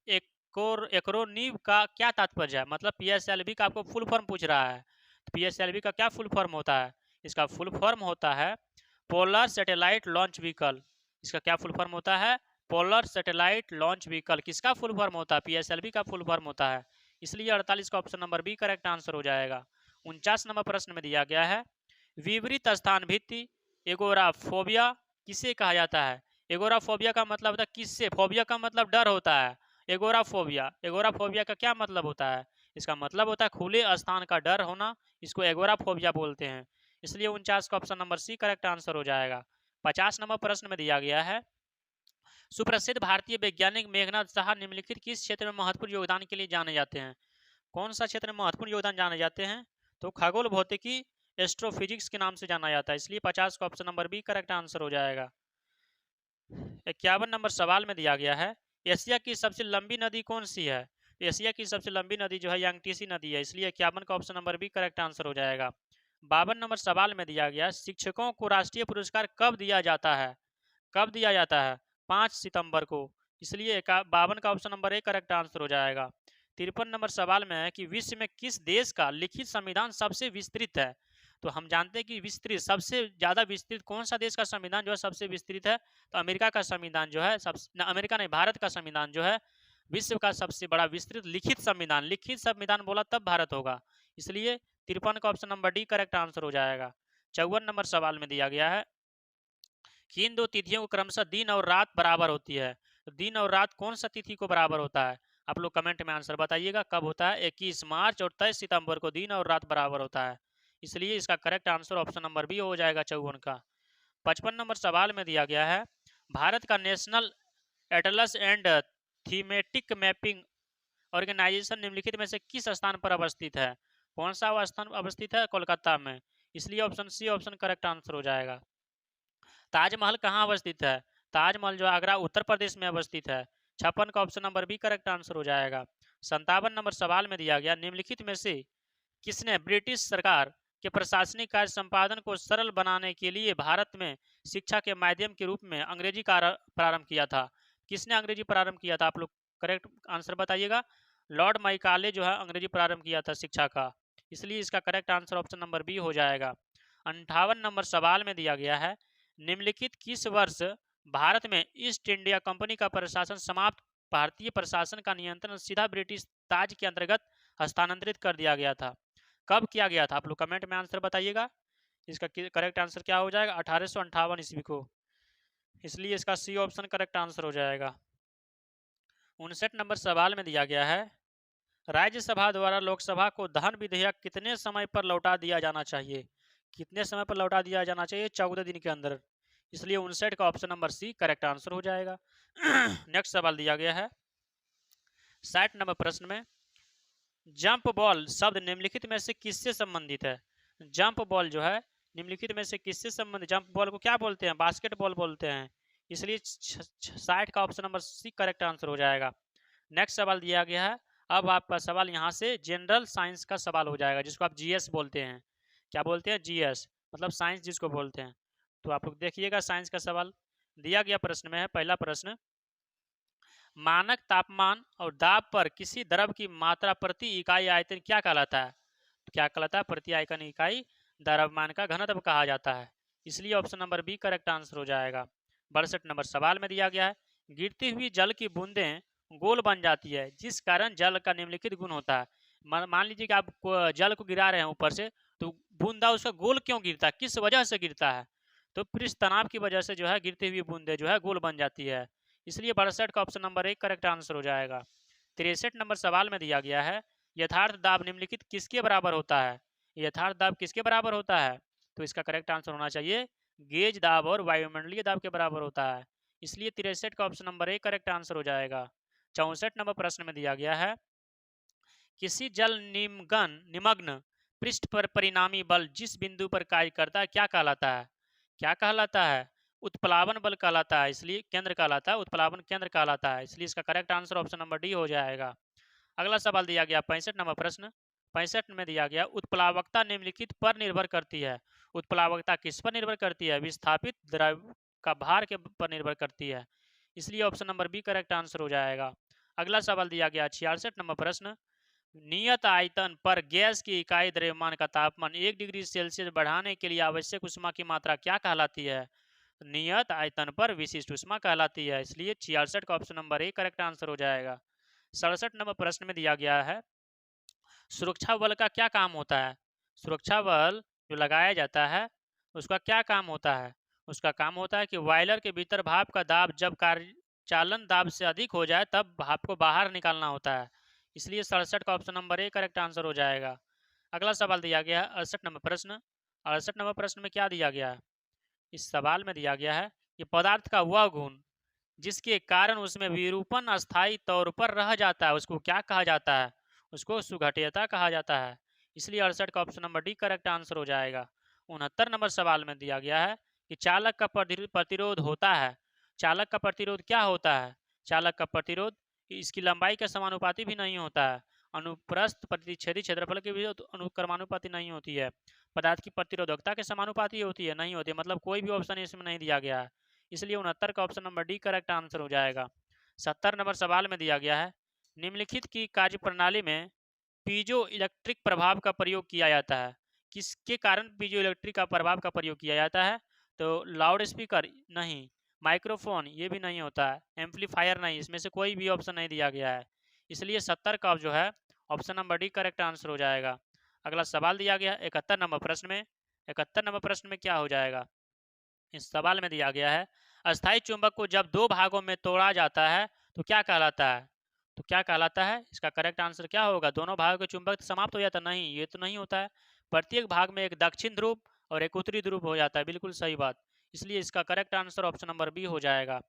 एक्रोनीम का क्या तात्पर्य है। मतलब पीएसएलवी का आपको फुल फॉर्म पूछ रहा है। तो पीएसएलवी का क्या फुल फॉर्म होता है, इसका फुल फॉर्म होता है पोलर सैटेलाइट लॉन्च व्हीकल। इसका क्या फुल फॉर्म होता है, पोलर सैटेलाइट लॉन्च व्हीकल। किसका फुल फॉर्म होता है, पीएसएलवी का फुल फॉर्म होता है। इसलिए 48 का option number B correct answer हो जाएगा। 49 नंबर प्रश्न में दिया गया है, विपरीत स्थान भित्ति एगोराफोबिया किसे कहा जाता है। एगोराफोबिया का मतलब होता है किससे, फोबिया का मतलब डर होता है। एगोराफोबिया, एगोराफोबिया का क्या मतलब होता है, इसका मतलब होता है खुले स्थान का डर होना, इसको एगोराफोबिया बोलते हैं। इसलिए 49 का option number C correct answer हो जाएगा। 50 नंबर प्रश्न में दिया गया है, सुप्रसिद्ध भारतीय वैज्ञानिक मेघनाथ साहा निम्नलिखित किस क्षेत्र में महत्वपूर्ण योगदान के लिए जाने जाते हैं। कौन सा क्षेत्र में महत्वपूर्ण योगदान जाने जाते हैं, तो खगोल भौतिकी एस्ट्रोफिजिक्स के नाम से जाना जाता है। इसलिए 50 का option number B correct answer हो जाएगा। 51 नंबर सवाल में दिया गया है, एशिया की सबसे लंबी नदी कौन सी है। एशिया की सबसे लंबी नदी जो है यांगटीसी नदी है। इसलिए 51 का option number B correct answer हो जाएगा। 52 नंबर सवाल में दिया गया, शिक्षकों को राष्ट्रीय पुरस्कार कब दिया जाता है। कब दिया जाता है, 5 सितंबर को, इसलिए 52 का option number A correct answer हो जाएगा। 53 नंबर सवाल में है कि विश्व में किस देश का लिखित संविधान सबसे विस्तृत है। तो हम जानते हैं कि विस्तृत सबसे ज्यादा विस्तृत कौन सा देश का संविधान जो है सबसे विस्तृत है, तो अमेरिका का संविधान जो है अमेरिका नहीं, भारत का संविधान जो है विश्व का सबसे बड़ा विस्तृत लिखित संविधान बोला तब भारत होगा, इसलिए 53 का option number D correct answer हो जाएगा। 54 नंबर सवाल में दिया गया है कि इन दो तिथियों को क्रमशः दिन और रात बराबर होती है। तो दिन और रात कौन सा तिथि को बराबर होता है, आप लोग कमेंट में आंसर बताइएगा कब होता है। 21 मार्च और 23 सितंबर को दिन और रात बराबर होता है, इसलिए इसका correct answer option number B हो जाएगा 54 का। 55 नंबर सवाल में दिया गया है भारत का national atlas and thematic mapping organisation निम्नलिखित में से किस स्थान पर अवस्थित है। कौन सा स्थान अवस्थित है, कोलकाता में, इसलिए option C option correct answer हो जाएगा। ताजमहल कहाँ अवस्थित है, ताजमहल जो आगरा उत्तर प्रदेश में अवस्थित है, 56 का option number B correct answer हो जाएगा। 57 नंबर सवाल में दिया गया निम्नलिखित में से किसने ब्रिटिश सरकार के प्रशासनिक कार्य संपादन को सरल बनाने के लिए भारत में शिक्षा के माध्यम के रूप में अंग्रेजी का प्रारंभ किया था। किसने अंग्रेजी प्रारंभ किया था, आप लोग करेक्ट आंसर बताइएगा। लॉर्ड माइकाले जो है अंग्रेजी प्रारंभ किया था शिक्षा का, इसलिए इसका correct answer option number B हो जाएगा। 58 नंबर सवाल में दिया गया है निम्नलिखित किस वर्ष भारत में ईस्ट इंडिया कंपनी का प्रशासन समाप्त, भारतीय प्रशासन का नियंत्रण सीधा ब्रिटिश ताज के अंतर्गत हस्तांतरित कर दिया गया था। कब किया गया था, आप लोग कमेंट में आंसर बताइएगा। इसका करेक्ट आंसर क्या हो जाएगा, 1858 ईस्वी को, इसलिए इसका सी ऑप्शन करेक्ट आंसर हो जाएगा। 59 नंबर सवाल में दिया गया है राज्यसभा द्वारा लोकसभा को धन विधेयक कितने समय पर लौटा दिया जाना चाहिए। कितने समय पर लौटा दिया जाना चाहिए, 14 दिन के अंदर, इसलिए 59 का option number C correct answer हो जाएगा। नेक्स्ट सवाल दिया गया है 60 नंबर प्रश्न में जंप बॉल शब्द निम्नलिखित में से किससे संबंधित है। जंप बॉल जो है निम्नलिखित में से किससे संबंधित, जंप बॉल को क्या बोलते हैं, बास्केटबॉल बोलते हैं, इसलिए 60 का option number C correct answer हो जाएगा। नेक्स्ट सवाल दिया गया है, अब आपका सवाल यहाँ से जनरल साइंस का सवाल हो जाएगा, जिसको आप जीएस बोलते हैं। क्या बोलते हैं, जीएस, मतलब साइंस जिसको बोलते हैं। तो आप लोग देखिएगा साइंस का सवाल दिया गया प्रश्न में है। पहला प्रश्न मानक तापमान और दाब पर किसी द्रव की मात्रा प्रति इकाई आयतन क्या कहलाता है। तो क्या कहलाता है, प्रति आयतन इकाई द्रव्यमान का घनत्व कहा जाता है, इसलिए option number B correct answer हो जाएगा। 62 नंबर सवाल में दिया गया है गिरती हुई जल की बूंदें गोल बन जाती है जिस कारण जल का निम्नलिखित गुण होता है। मान लीजिए कि आप जल को गिरा रहे हैं ऊपर से, तो बूंदा उसका गोल क्यों गिरता है, किस वजह से गिरता है, तो पृष्ठ तनाव की वजह से जो है गिरती हुई बूंदे जो है गोल बन जाती है, इसलिए 62 का ऑप्शन नंबर 1 करेक्ट आंसर हो जाएगा। 63 नंबर सवाल में दिया गया है यथार्थ दाब निम्नलिखित किसके बराबर होता है। यथार्थ दाब किसके बराबर होता है, तो इसका करेक्ट आंसर होना चाहिए गेज दाब और वायुमंडलीय दाब के बराबर होता है, इसलिए 63 का ऑप्शन नंबर 1 करेक्ट आंसर हो जाएगा। 64 नंबर प्रश्न में दिया गया है किसी जल निमग्न पृष्ठ पर परिणामी बल जिस बिंदु पर कार्य करता है क्या कहलाता है। क्या कहलाता है, उत्प्लावन बल कहलाता है, इसलिए केंद्र कहलाता है, उत्प्लावन केंद्र कहलाता है, इसलिए इसका correct answer option number D हो जाएगा। अगला सवाल दिया गया 65 नंबर प्रश्न। 65 में दिया गया उत्प्लावकता निम्नलिखित पर निर्भर करती है। उत्प्लावकता किस पर निर्भर करती है, विस्थापित द्रव का भार के पर निर्भर करती है, इसलिए option number B correct answer हो जाएगा। अगला सवाल दिया गया 66 नंबर प्रश्न नियत आयतन पर गैस की इकाई द्रव्यमान का तापमान 1 डिग्री सेल्सियस बढ़ाने के लिए आवश्यक उष्मा की मात्रा क्या कहलाती है। नियत आयतन पर विशिष्ट उष्मा कहलाती है, इसलिए 66 का option number A correct answer हो जाएगा। 67 नंबर प्रश्न में दिया गया है सुरक्षा बल का क्या काम होता है। सुरक्षा बल जो लगाया जाता है उसका क्या काम होता है, उसका काम होता है कि बॉयलर के भीतर भाप का दाब जब कार्य चालन दाब से अधिक हो जाए तब भाप को बाहर निकालना होता है, इसलिए 67 का option number A correct answer हो जाएगा। अगला सवाल दिया गया है 68 नंबर प्रश्न। 68 नंबर प्रश्न में क्या दिया गया है, इस सवाल में दिया गया है कि पदार्थ का वह गुण जिसके कारण उसमें विरूपण अस्थायी तौर पर रह जाता है उसको क्या कहा जाता है, उसको सुघट्यता कहा जाता है, इसलिए 68 का option number D correct answer हो जाएगा। 69 नंबर सवाल में दिया गया है कि चालक का प्रतिरोध होता है। चालक का प्रतिरोध क्या होता है, चालक का प्रतिरोध इसकी लंबाई के समानुपाती भी नहीं होता है, अनुप्रस्थ प्रतिच्छेदी क्षेत्रफल की भी अनुक्रमानुपाती नहीं होती है, पदार्थ की प्रतिरोधकता के समानुपाती होती है, नहीं होती है, मतलब कोई भी ऑप्शन इसमें नहीं दिया गया है, इसलिए 69 का option number D correct answer हो जाएगा। 70 नंबर सवाल में दिया गया है, निम्नलिखित की कार्यप्रणाली में पीजो इलेक्ट्रिक प्रभाव का प्रयोग किया जाता है। किसके कारण पीजो इलेक्ट्रिक का प्रभाव का प्रयोग किया जाता है? तो लाउड स्पीकर नहीं, माइक्रोफोन ये भी नहीं होता है, एम्पलीफायर नहीं, इसमें से कोई भी ऑप्शन नहीं दिया गया है। इसलिए 70 का जो है option number D correct answer हो जाएगा। अगला सवाल दिया गया 71 नंबर प्रश्न में। 71 नंबर प्रश्न में क्या हो जाएगा? इस सवाल में दिया गया है, अस्थायी चुंबक को जब दो भागों में तोड़ा जाता है तो क्या कहलाता है? तो क्या कहलाता है? इसका करेक्ट आंसर क्या होगा? दोनों भागों के चुंबक समाप्त हो जाता? नहीं, ये तो नहीं होता है। प्रत्येक भाग में एक दक्षिण ध्रुव और एक उत्तरी ध्रुव हो जाता है, बिल्कुल सही बात। इसलिए इसका correct answer option number B हो जाएगा।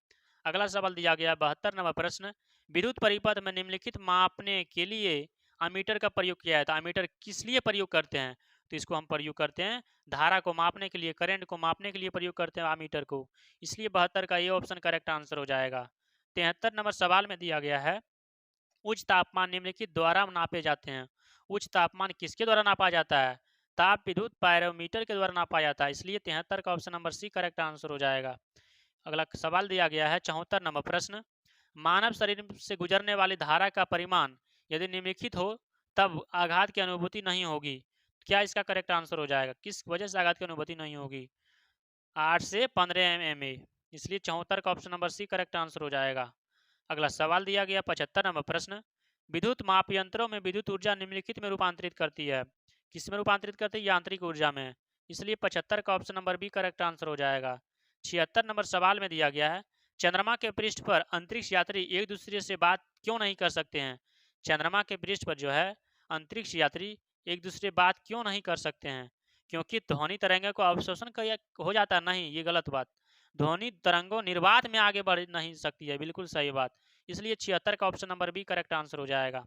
अगला सवाल दिया गया 72 नंबर प्रश्न, विद्युत परिपथ में निम्नलिखित मापने के लिए अमीटर का प्रयोग किया जाता है। अमीटर किस लिए प्रयोग करते हैं? तो इसको हम प्रयोग करते हैं धारा को मापने के लिए, करंट को मापने के लिए प्रयोग करते हैं अमीटर को। इसलिए 72 का ये ऑप्शन करेक्ट आंसर हो जाएगा। 73 नंबर सवाल में दिया गया है, उच्च तापमान निम्नलिखित द्वारा नापे जाते हैं। उच्च तापमान किसके द्वारा नापा जाता है? ताप विद्युत पायरोमीटर के द्वारा नापा जाता है। इसलिए 73 का option number C correct answer हो जाएगा। अगला सवाल दिया गया है 74 नंबर प्रश्न, मानव शरीर से गुजरने वाली धारा का परिमाण यदि निम्नलिखित हो तब आघात की अनुभूति नहीं होगी। क्या इसका करेक्ट आंसर हो जाएगा? किस वजह से आघात की अनुभूति नहीं होगी? 8 से 15 mm। इसलिए 74 का option number C correct answer हो जाएगा। अगला सवाल दिया गया 75 नंबर प्रश्न, विद्युत माप यंत्रों में विद्युत ऊर्जा निम्नलिखित में रूपांतरित करती है। किस में रूपांतरित करती है? यांत्रिक ऊर्जा में। इसलिए 75 का option number B correct answer हो जाएगा। 76 नंबर सवाल में दिया गया है, चंद्रमा के पृष्ठ पर अंतरिक्ष यात्री एक दूसरे से बात क्यों नहीं कर सकते हैं? चंद्रमा के पृष्ठ पर जो है अंतरिक्ष यात्री एक दूसरे बात क्यों नहीं कर सकते हैं? क्योंकि ध्वनि तरंगों को अवशोषण हो जाता है? नहीं, ये गलत बात। ध्वनि तरंगों निर्वात में आगे बढ़ नहीं सकती है, बिल्कुल सही बात। इसलिए 76 का option number B correct answer हो जाएगा।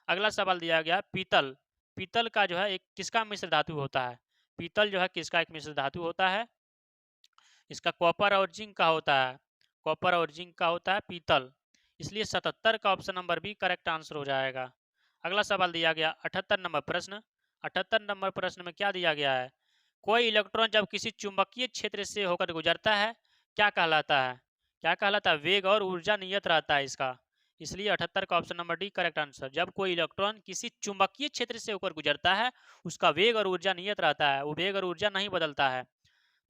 अगला सवाल दिया गया पीतल। पीतल का जो है एक किसका मिश्र धातु होता है? पीतल जो है किसका एक मिश्र धातु होता है? इसका कॉपर और जिंक का होता है। कॉपर और जिंक का होता है पीतल। इसलिए 77 का option number B correct answer हो जाएगा। अगला सवाल दिया गया 78 नंबर प्रश्न। 78 नंबर प्रश्न में क्या दिया गया है, कोई इलेक्ट्रॉन जब किसी चुंबकीय क्षेत्र से होकर गुजरता है क्या कहलाता है? क्या कहलाता है? वेग और ऊर्जा नियत रहता है इसका। इसलिए 78 का option number D correct answer. जब कोई इलेक्ट्रॉन किसी चुंबकीय क्षेत्र से होकर गुजरता है उसका वेग और ऊर्जा नियत रहता है, वो वेग और ऊर्जा नहीं बदलता है।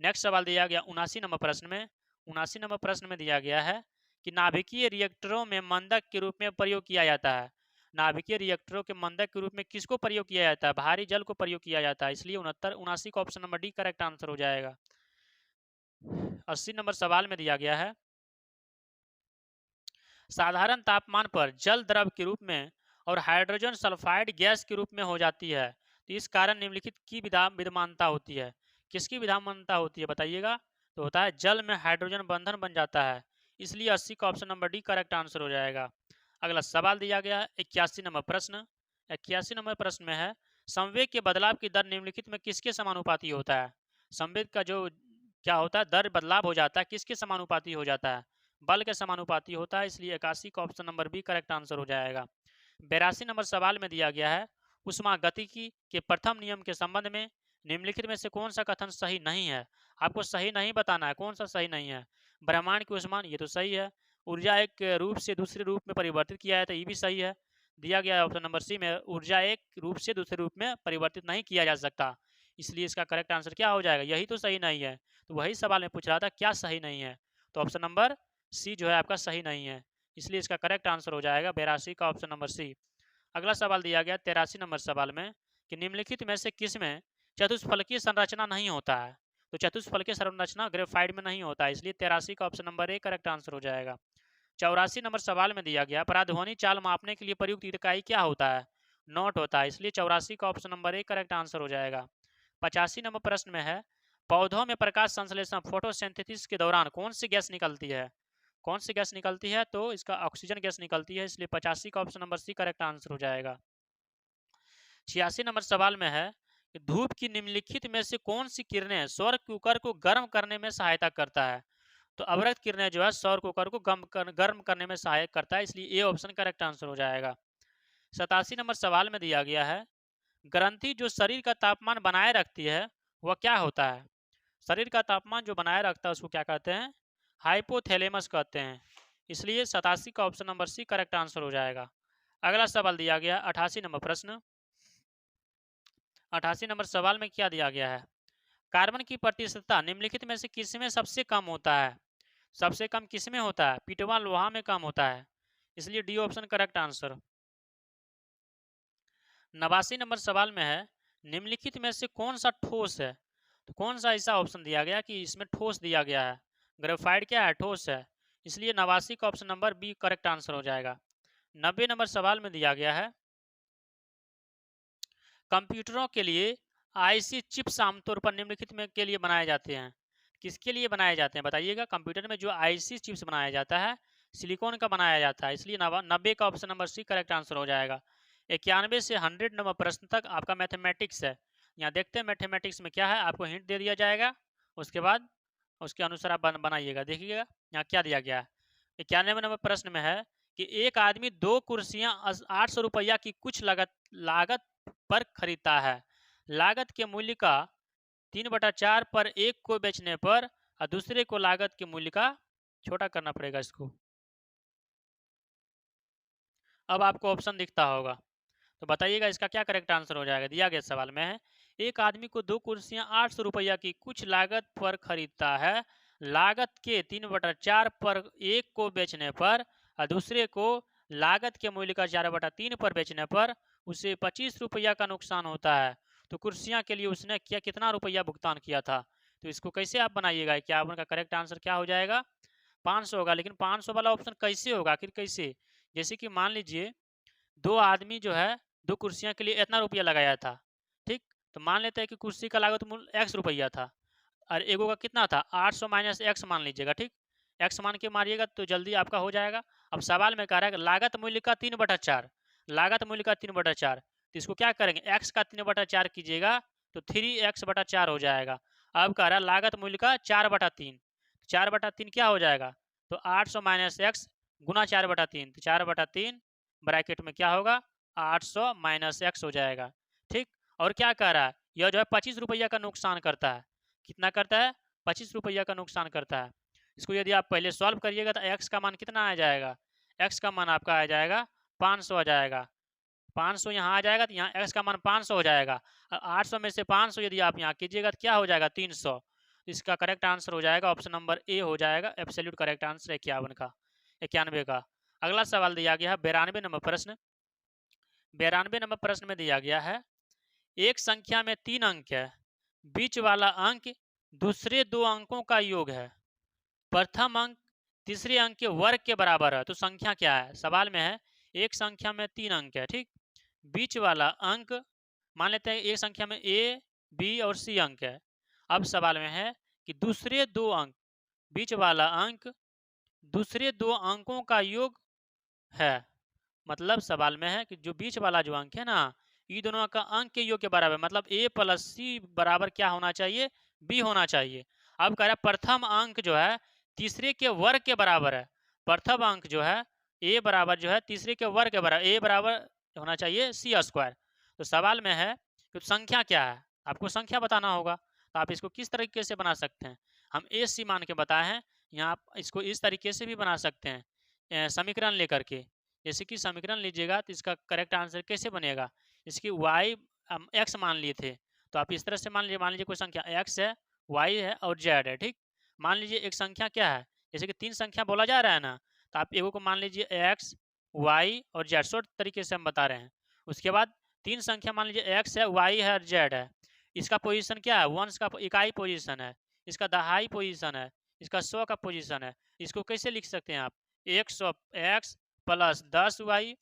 नेक्स्ट सवाल दिया गया 79 नंबर प्रश्न में। 79 नंबर प्रश्न में दिया गया है कि नाभिकीय रिएक्टरों में मंदक के रूप में प्रयोग किया जाता है। नाभिकीय रिएक्टरों के मंदक के रूप में किसको प्रयोग किया जाता है? भारी जल को प्रयोग किया जाता है। इसलिए 79 का option number D correct answer हो जाएगा। 80 नंबर सवाल में दिया गया है, साधारण तापमान पर जल द्रव के रूप में और हाइड्रोजन सल्फाइड गैस के रूप में हो जाती है, तो इस कारण निम्नलिखित की विद्यमानता होती है। किसकी विद्यमानता होती है बताइएगा? तो होता है जल में हाइड्रोजन बंधन बन जाता है। इसलिए 80 का option number D correct answer हो जाएगा। अगला सवाल दिया गया 81 नंबर प्रश्न। 81 नंबर प्रश्न में है, संवेग के बदलाव की दर निम्नलिखित में किसके समानुपाती होता है? संवेग का जो क्या होता है दर बदलाव हो जाता है किसके समानुपाती हो जाता है? बल के समानुपाती होता है। इसलिए 81 का option number B correct answer हो जाएगा। 82 नंबर सवाल में दिया गया है, उष्मागतिकी के प्रथम नियम के संबंध में निम्नलिखित में से कौन सा कथन सही नहीं है? आपको सही नहीं बताना है, कौन सा सही नहीं है। ब्रह्मांड की ऊष्मा, ये तो सही है। ऊर्जा एक रूप से दूसरे रूप में परिवर्तित किया है, तो ये भी सही है। दिया गया ऑप्शन नंबर सी में ऊर्जा एक रूप से दूसरे रूप में परिवर्तित नहीं किया जा सकता। इसलिए इसका करेक्ट आंसर क्या हो जाएगा? यही तो सही नहीं है। तो वही सवाल में पूछ रहा था क्या सही नहीं है, तो ऑप्शन नंबर सी जो है आपका सही नहीं है। इसलिए इसका करेक्ट आंसर हो जाएगा 82 का ऑप्शन नंबर सी। अगला सवाल दिया गया 83 नंबर सवाल में कि निम्नलिखित में से किस में चतुष्फलकीय संरचना नहीं होता है? तो चतुष्फलकीय संरचना ग्रेफाइट में नहीं होता है। इसलिए 83 का option number A correct answer हो जाएगा। 84 नंबर सवाल में दिया गया पराध्वनि चाल मापने के लिए प्रयुक्त इकाई क्या होता है? नॉट होता है। इसलिए 84 का option number A correct answer हो जाएगा। 85 नंबर प्रश्न में है, पौधों में प्रकाश संश्लेषण फोटोसिंथेसिस के दौरान कौन सी गैस निकलती है? कौन सी गैस निकलती है? तो इसका ऑक्सीजन गैस निकलती है। इसलिए 85 का option number C correct answer हो जाएगा। 86 नंबर सवाल में है, धूप की निम्नलिखित में से कौन सी किरणें सौर कुकर को गर्म करने में सहायता करता है? तो अवरक्त किरणें जो है सौर कुकर को गर्म करने में सहायक करता है। इसलिए ए ऑप्शन करेक्ट आंसर हो जाएगा। 87 नंबर सवाल में दिया गया है, ग्रंथि जो शरीर का तापमान बनाए रखती है वह क्या होता है? शरीर का तापमान जो बनाए रखता है उसको क्या कहते हैं? हाइपोथैलेमस कहते हैं। इसलिए 87 का option number C correct answer हो जाएगा। अगला सवाल दिया गया 88 नंबर प्रश्न। 88 नंबर सवाल में क्या दिया गया है? कार्बन की प्रतिशतता निम्नलिखित में से किसमें सबसे कम होता है? सबसे कम किसमें होता है? पीटवा लोहा में कम होता है, इसलिए D option correct answer. 89 number सवाल में है निम्नलिखित में से कौन सा ठोस है? तो कौन सा ऐसा ऑप्शन दिया गया कि इसमें ठोस दिया गया है? ग्रेफाइट क्या है? ठोस है, इसलिए 89 का option number B correct answer हो जाएगा। 90 नंबर सवाल में दिया गया है कंप्यूटरों के लिए आईसी चिप्स आमतौर पर निम्नलिखित में के लिए बनाए जाते हैं। किसके लिए बनाए जाते हैं बताइएगा? कंप्यूटर में जो आईसी चिप्स बनाया जाता है सिलिकॉन का बनाया जाता है, इसलिए 90 का option number C correct answer हो जाएगा। 91 से 100 नंबर प्रश्न तक आपका मैथमेटिक्स है। यहाँ देखते हैं मैथमेटिक्स में क्या है, आपको हिंट दे दिया जाएगा, उसके बाद उसके अनुसार आप बनाइएगा। देखिएगा यहाँ क्या दिया गया है। 91 नंबर प्रश्न में है कि एक आदमी 2 कुर्सियां 800 रुपया की कुछ लागत पर खरीदता है। लागत के मूल्य का 3/4 पर एक को बेचने पर और दूसरे को लागत के मूल्य का छोटा करना पड़ेगा इसको। अब आपको ऑप्शन दिखता होगा, तो बताइएगा इसका क्या करेक्ट आंसर हो जाएगा। दिया गया सवाल में है एक आदमी को 2 कुर्सियां 800 रुपया की कुछ लागत पर खरीदता है। लागत के 3/4 पर एक को बेचने पर और दूसरे को लागत के मूल्य का 4/3 पर बेचने पर उसे 25 रुपया का नुकसान होता है। तो कुर्सियां के लिए उसने कितना रुपया भुगतान किया था? तो इसको कैसे आप बनाइएगा? क्या उनका करेक्ट आंसर क्या हो जाएगा? 500 होगा। लेकिन 500 वाला ऑप्शन कैसे होगा? आखिर कैसे? जैसे कि मान लीजिए 2 आदमी जो है 2 कुर्सियां के लिए इतना रुपया लगाया था, ठीक? तो मान लेते हैं कि कुर्सी का लागत मूल्य x रुपया था और एगो का कितना था 800 माइनस एक्स मान लीजिएगा, ठीक? एक्स मान के मारिएगा तो जल्दी आपका हो जाएगा। अब सवाल में कह रहा है लागत मूल्य का 3/4, लागत मूल्य का 3/4, तो इसको क्या करेंगे x का 3/4 कीजिएगा तो 3x/4 हो जाएगा। अब कह रहा है लागत मूल्य का 4/3, 4/3 क्या हो जाएगा? तो 800 माइनस एक्स गुना 4/3, तो 4/3 ब्रैकेट में क्या होगा 800 माइनस एक्स हो जाएगा, ठीक? और क्या कह रहा है यह जो है 25 रुपया का नुकसान करता है। कितना करता है? 25 रुपया का नुकसान करता है। इसको यदि आप पहले सॉल्व करिएगा तो एक्स का मान कितना आ जाएगा? एक्स का मान आपका आ जाएगा 500 आ जाएगा। 500 यहाँ आ जाएगा तो यहाँ एक्स का मान 500 हो जाएगा। 800 में से 500 यदि आप यहाँ कीजिएगा तो क्या हो जाएगा 300। इसका करेक्ट आंसर हो जाएगा ऑप्शन नंबर ए हो जाएगा एब्सोल्यूट करेक्ट आंसर 91 का। अगला सवाल दिया गया है 92 नंबर प्रश्न। 92 नंबर प्रश्न में दिया गया है एक संख्या में 3 अंक है, बीच वाला अंक दूसरे 2 अंकों का योग है, प्रथम अंक तीसरे अंक के वर्ग के बराबर है, तो संख्या क्या है? सवाल में है एक संख्या में 3 अंक है, ठीक? बीच वाला अंक मान लेते हैं एक संख्या में ए बी और सी अंक है। अब सवाल में है कि दूसरे 2 अंक, बीच वाला अंक दूसरे 2 अंकों का योग है। मतलब सवाल में है कि जो बीच वाला जो अंक है ना ये दोनों का अंक के योग के बराबर, मतलब a प्लस सी बराबर क्या होना चाहिए? b होना चाहिए। अब कह रहा है प्रथम अंक जो है तीसरे के वर्ग के बराबर है। प्रथम अंक जो है a बराबर जो है तीसरे के वर्ग के बराबर, a बराबर होना चाहिए सी स्क्वायर। तो सवाल में है कि संख्या क्या है, आपको संख्या बताना होगा। तो आप इसको किस तरीके से बना सकते हैं? हम ए सी मान के बताए हैं, यहाँ आप इसको इस तरीके से भी बना सकते हैं समीकरण लेकर के। जैसे कि समीकरण लीजिएगा तो इसका करेक्ट आंसर कैसे बनेगा? इसकी y हम x मान लिए थे, तो आप इस तरह से मान लीजिए कोई संख्या x है, y है और z है, ठीक? मान लीजिए एक संख्या क्या है, जैसे कि 3 संख्या बोला जा रहा है ना, तो आप एगो को मान लीजिए x y और z, शॉर्ट तरीके से हम बता रहे हैं। उसके बाद 3 संख्या मान लीजिए x है, y है और z है। इसका पोजीशन क्या है? वंश का इकाई पोजीशन है, इसका दहाई पोजीशन है, इसका 100 का पोजीशन है। इसको कैसे लिख सकते हैं आप? 100x प्लस 10y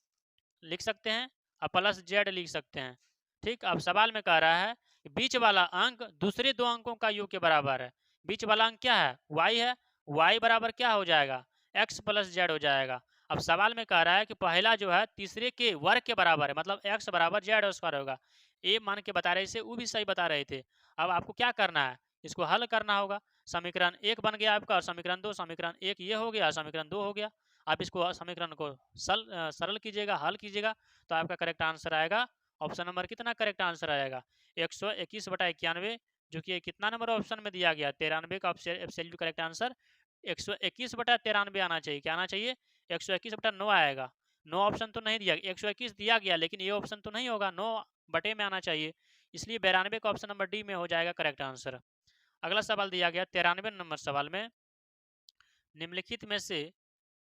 लिख सकते हैं और प्लस z लिख सकते हैं, ठीक? अब सवाल में कह रहा है कि बीच वाला अंक दूसरे 2 अंकों का योग के बराबर है। बीच वाला अंक क्या है? y है, y बराबर क्या हो जाएगा? x प्लस z हो जाएगा। अब सवाल में कह रहा है कि पहला जो है तीसरे के वर्ग के बराबर है, मतलब x बराबर z स्क्वायर होगा। ए मान के बता रहे थे, वो भी सही बता रहे थे। अब आपको क्या करना है? इसको हल करना होगा। समीकरण 1 बन गया आपका और समीकरण 2, समीकरण 1 ये हो गया, समीकरण 2 हो गया। आप इसको समीकरण को सरल कीजिएगा, हल कीजिएगा, तो आपका करेक्ट आंसर आएगा ऑप्शन नंबर कितना करेक्ट आंसर आएगा? 121/91, जो कि कितना नंबर ऑप्शन में दिया गया? 93 का एब्सोल्यूट करेक्ट आंसर 121/93 आना चाहिए। क्या आना चाहिए? 121/9 आएगा। 9 ऑप्शन तो नहीं दिया, 121 दिया गया लेकिन ये ऑप्शन तो नहीं होगा, 9 बटे में आना चाहिए, इसलिए 92 का ऑप्शन नंबर डी में हो जाएगा करेक्ट आंसर। अगला सवाल दिया गया 93 नंबर सवाल में, निम्नलिखित में से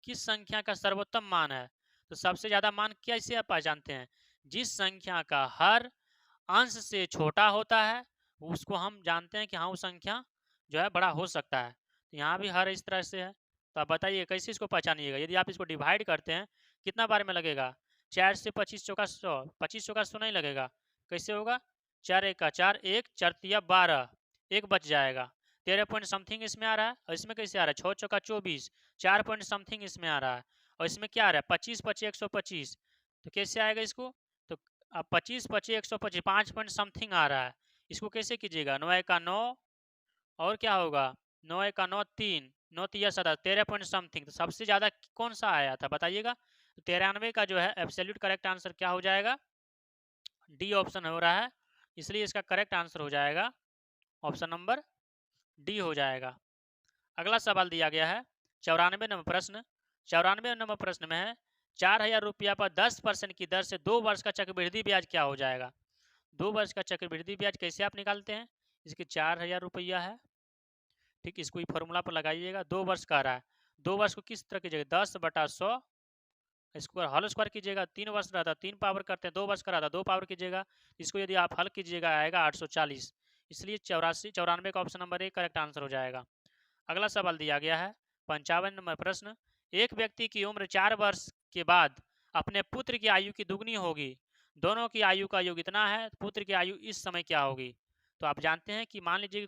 किस संख्या का सर्वोत्तम मान है? तो सबसे ज्यादा मान कैसे आप पहचानते हैं? जिस संख्या का हर अंश से छोटा होता है उसको हम जानते हैं कि हाँ वो संख्या जो है बड़ा हो सकता है। तो यहाँ भी हर इस तरह से है, तो आप बताइए कैसे इसको पहचानिएगा। यदि आप इसको डिवाइड करते हैं कितना बार में लगेगा? 4 से 25 चौका 100, 25 चौका 100 नहीं लगेगा, कैसे होगा? 4 एक का 4, 1 4 तिया 12, एक बच जाएगा। 13 पॉइंट समथिंग इसमें आ रहा है, और इसमें कैसे आ रहा है? 6 चौका 24, 4 पॉइंट समथिंग इसमें आ रहा है, और इसमें क्या आ रहा है? 25 25 125, तो कैसे आएगा इसको? तो अब 25 25 125 5 पॉइंट समथिंग आ रहा है, इसको कैसे कीजिएगा? 9 का 9, और क्या होगा? 9 का 9 3, 9 तिया 17, 13 पॉइंट समथिंग। तो सबसे ज्यादा कौन सा आया था बताइएगा? तो 93 का जो है एब्सोल्यूट करेक्ट आंसर क्या हो जाएगा? डी ऑप्शन हो रहा है, इसलिए इसका करेक्ट आंसर हो जाएगा ऑप्शन नंबर डी हो जाएगा। अगला सवाल दिया गया है 94 नंबर प्रश्न। 94 नंबर प्रश्न में है 4000 रुपया पर 10% की दर से 2 वर्ष का चक्रवृद्धि ब्याज क्या हो जाएगा? 2 वर्ष का चक्रवृद्धि ब्याज कैसे आप निकालते हैं? इसके 4000 रुपया है, ठीक, इसको ही फॉर्मूला पर लगाइएगा। 2 वर्ष का रहा है, 2 वर्ष को किस तरह कीजिएगा? 10/100, इसको होल स्क्वायर कीजिएगा। 3 वर्ष रहता, 3 पावर करते हैं, 2 वर्ष का रहता 2 पावर कीजिएगा, इसको यदि आप हल कीजिएगा आएगा 840, इसलिए 94 का option number A correct answer हो जाएगा। अगला सवाल दिया गया है 55 नंबर प्रश्न। एक व्यक्ति की उम्र 4 वर्ष के बाद अपने पुत्र की आयु की दुगनी होगी, दोनों की आयु का योग इतना है, पुत्र की आयु इस समय क्या होगी? तो आप जानते हैं कि मान लीजिए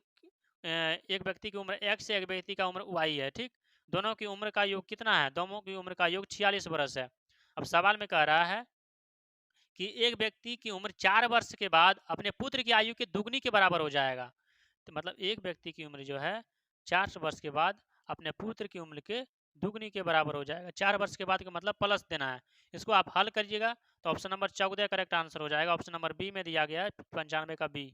एक व्यक्ति की उम्र x है, एक व्यक्ति का उम्र y है, ठीक, दोनों की उम्र का योग कितना है? दोनों की उम्र का योग 46 वर्ष है। अब सवाल में कह रहा है कि एक व्यक्ति की उम्र 4 वर्ष के बाद अपने पुत्र की आयु की दुगनी के बराबर हो जाएगा। तो मतलब एक व्यक्ति की उम्र जो है 4 वर्ष के बाद अपने पुत्र की उम्र के दुगनी के बराबर हो जाएगा। 4 वर्ष के बाद का मतलब प्लस देना है, इसको आप हल करिएगा तो ऑप्शन नंबर 14 करेक्ट आंसर हो जाएगा। ऑप्शन नंबर बी में दिया गया है 95 का बी।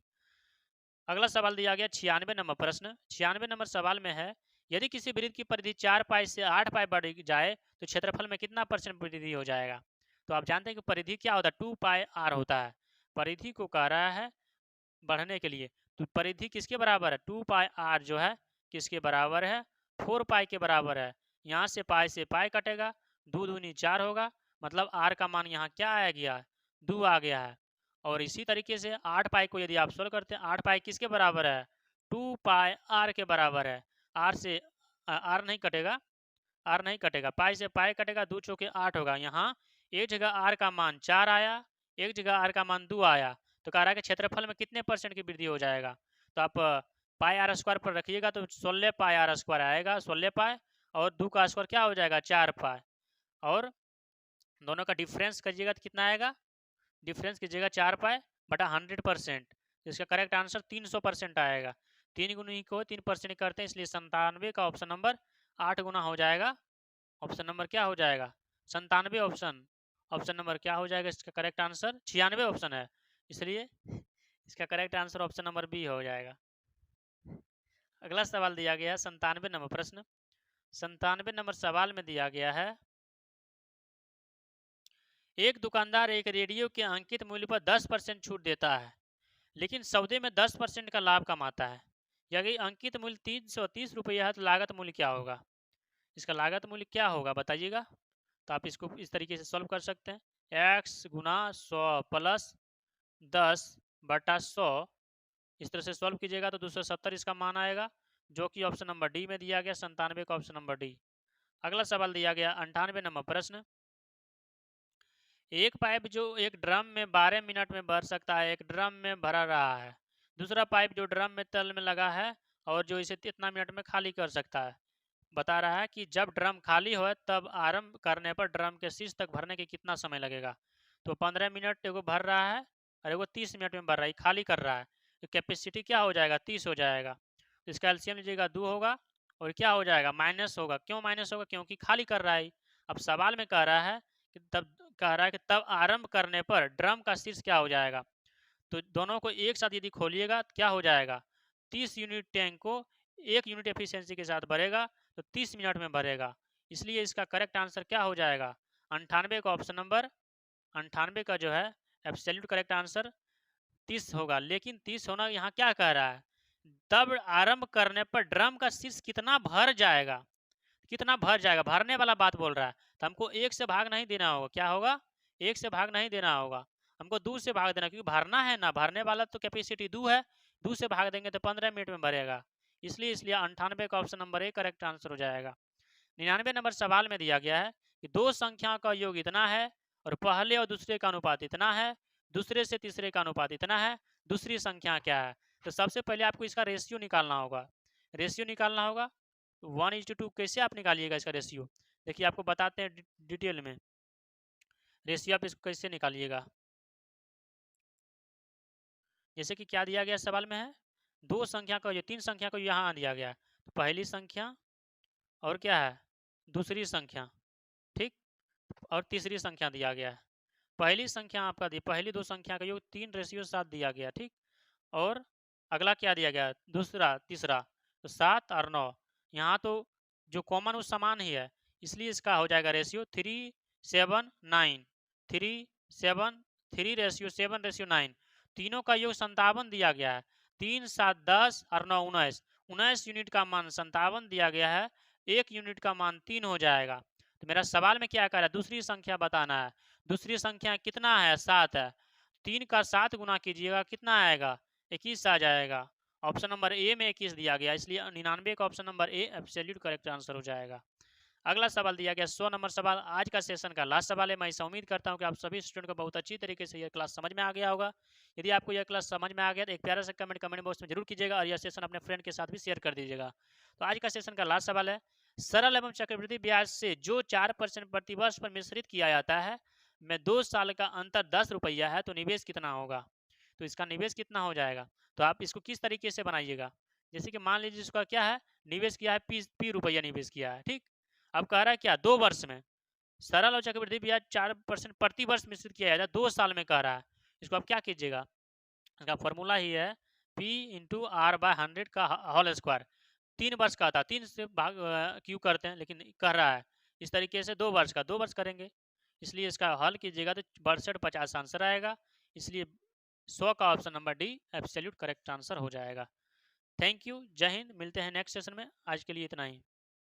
अगला सवाल दिया गया 96 नंबर प्रश्न। 96 नंबर सवाल में है यदि किसी वृत्त की परिधि 4 पाई से 8 पाई बढ़ जाए तो क्षेत्रफल में कितना % वृद्धि हो जाएगा? तो आप जानते हैं कि परिधि क्या होता है? 2 पाई आर होता है। परिधि को कह रहा है बढ़ने के लिए, तो परिधि किसके बराबर है? 2 पाई आर जो है किसके बराबर है? 4 पाई के बराबर है। यहाँ से पाई कटेगा, 2 दूनी 4 होगा, मतलब आर का मान यहाँ क्या आ गया? 2 आ गया है। और इसी तरीके से 8 पाई को यदि आप सोल्व करते हैं, 8 पाई किसके बराबर है? 2 पाई आर के बराबर है। आर से आर नहीं कटेगा, आर नहीं कटेगा, पाई से पाई कटेगा, 2 चौके 8 होगा। यहाँ एक जगह आर का मान 4 आया, एक जगह आर का मान 2 आया, तो कह रहा है कि क्षेत्रफल में कितने % की वृद्धि हो जाएगा? तो आप पाई आर स्क्वायर पर रखिएगा तो 16 पाई आर स्क्वायर आएगा, 16 पाई, और 2 का स्क्वायर क्या हो जाएगा? 4 पाई, और दोनों का डिफरेंस करिएगा तो कितना आएगा? डिफरेंस कीजिएगा 4 पाई बटा 100%, इसका करेक्ट आंसर 300% आएगा। 3 गुना को 3% करते हैं, इसलिए 97 का ऑप्शन नंबर 8 गुना हो जाएगा। ऑप्शन नंबर क्या हो जाएगा? 97 ऑप्शन, ऑप्शन नंबर क्या हो जाएगा? इसका करेक्ट आंसर 96 ऑप्शन है, इसलिए इसका correct answer option number B हो जाएगा। अगला सवाल दिया गया है 97 नंबर प्रश्न। 97 नंबर सवाल में दिया गया है एक दुकानदार एक रेडियो के अंकित मूल्य पर 10% छूट देता है, लेकिन सौदे में 10% का लाभ कमाता है। यदि अंकित मूल्य 330 रुपया है तो लागत मूल्य क्या होगा? इसका लागत मूल्य क्या होगा बताइएगा। तो आप इसको इस तरीके से सॉल्व कर सकते हैं, x गुना 100 प्लस 10/100, इस तरह से सॉल्व कीजिएगा तो 270 इसका मान आएगा, जो कि ऑप्शन नंबर डी में दिया गया, 97 का ऑप्शन नंबर डी। अगला सवाल दिया गया 98 नंबर प्रश्न। एक पाइप जो एक ड्रम में 12 मिनट में भर सकता है, एक ड्रम में भरा रहा है। दूसरा पाइप जो ड्रम में तल में लगा है और जो इसे इतना मिनट में खाली कर सकता है। बता रहा है कि जब ड्रम खाली हो तब आरंभ करने पर ड्रम के शीर्ष तक भरने के कितना समय लगेगा? तो 15 मिनट एगो भर रहा है और एगो 30 मिनट में भर रहा है, खाली कर रहा है, तो कैपेसिटी क्या हो जाएगा? 30 हो जाएगा। तो इसका एलसीएम लीजिएगा 2 होगा, और क्या हो जाएगा? माइनस होगा। क्यों माइनस होगा? क्योंकि खाली कर रहा है। अब सवाल में कह रहा है कि तब आरंभ करने पर ड्रम का शीर्ष क्या हो जाएगा? तो दोनों को एक साथ यदि खोलिएगा तो क्या हो जाएगा? 30 यूनिट टैंक को 1 यूनिट एफिशिएंसी के साथ भरेगा, तो 30 मिनट में भरेगा। इसलिए इसका करेक्ट आंसर क्या हो जाएगा? 98 का ऑप्शन नंबर 98 का जो है एब्सोल्यूट करेक्ट आंसर 30 होगा। लेकिन 30 होना यहाँ क्या कह रहा है? तब आरंभ करने पर ड्रम का शीश कितना भर जाएगा, कितना भर जाएगा, भरने वाला बात बोल रहा है। तो हमको 1 से भाग नहीं देना होगा। क्या होगा? 1 से भाग नहीं देना होगा, हमको 2 से भाग देना, क्योंकि भरना है ना, भरने वाला तो कैपेसिटी 2 है। 2 से भाग देंगे तो 15 मिनट में भरेगा। इसलिए 98 का option number A correct answer हो जाएगा। 99 नंबर सवाल में दिया गया है कि दो संख्या का योग इतना है और पहले और दूसरे का अनुपात इतना है, दूसरे से तीसरे का अनुपात इतना है, दूसरी संख्या क्या है? तो सबसे पहले आपको इसका रेशियो निकालना होगा। रेशियो निकालना होगा 1:2 कैसे आप निकालिएगा इसका रेशियो? देखिए आपको बताते हैं डिटेल में रेशियो आप इसको कैसे निकालिएगा। जैसे कि क्या दिया गया सवाल में है, दो संख्या का, ये तीन संख्या को यहाँ दिया गया है, तो पहली संख्या और क्या है, दूसरी संख्या, ठीक, और तीसरी संख्या दिया गया है। पहली संख्या आपका दी, पहली दो संख्या का योग 3:7 दिया गया, ठीक, और अगला क्या दिया गया, दूसरा तीसरा, तो 7 और 9। यहाँ तो जो कॉमन वो समान ही है, इसलिए इसका हो जाएगा रेशियो 3:7:9, 3:7, 3:7:9। तीनों का योग 57 दिया गया है, 3, 7, 10 और 9 19, 19 यूनिट का मान 57 दिया गया है, 1 यूनिट का मान 3 हो जाएगा। तो मेरा सवाल में क्या कह रहा है, दूसरी संख्या बताना है। दूसरी संख्या कितना है, 7 है, 3 का 7 गुना कीजिएगा, कितना आएगा, 21 आ जाएगा। ऑप्शन नंबर ए में 21 दिया गया, इसलिए 99 का option number A absolute correct answer हो जाएगा। अगला सवाल दिया गया 100 नंबर सवाल, आज का सेशन का लास्ट सवाल है। मैं ऐसा उम्मीद करता हूं कि आप सभी स्टूडेंट को बहुत अच्छी तरीके से यह क्लास समझ में आ गया होगा। यदि आपको यह क्लास समझ में आ गया तो एक प्यारा सा कमेंट बॉक्स में जरूर कीजिएगा और यह सेशन अपने फ्रेंड के साथ भी शेयर कर दीजिएगा। तो आज का सेशन का लास्ट सवाल है, सरल एवं चक्रवृद्धि ब्याज से जो 4% प्रतिवर्ष पर मिश्रित किया जाता है, में 2 साल का अंतर 10 रुपया है, तो निवेश कितना होगा? तो इसका निवेश कितना हो जाएगा? तो आप इसको किस तरीके से बनाइएगा, जैसे कि मान लीजिए इसका क्या है, निवेश किया है पी रुपया निवेश किया है, ठीक। अब कह रहा है क्या, 2 वर्ष में सरल और चक्रवृद्धि ब्याज 4% प्रति वर्ष मिश्रित किया जाता है, 2 साल में कह रहा है। इसको आप क्या कीजिएगा, इसका फॉर्मूला ही है P/R/100 का होल स्क्वायर। 3 वर्ष का था, 3 से भाग क्यों करते हैं, लेकिन कह रहा है इस तरीके से 2 वर्ष का 2 वर्ष करेंगे, इसलिए इसका हल कीजिएगा तो 6250 आंसर आएगा। इसलिए 100 का option number D absolute correct answer हो जाएगा। थैंक यू, जय हिंद, मिलते हैं नेक्स्ट सेशन में, आज के लिए इतना ही।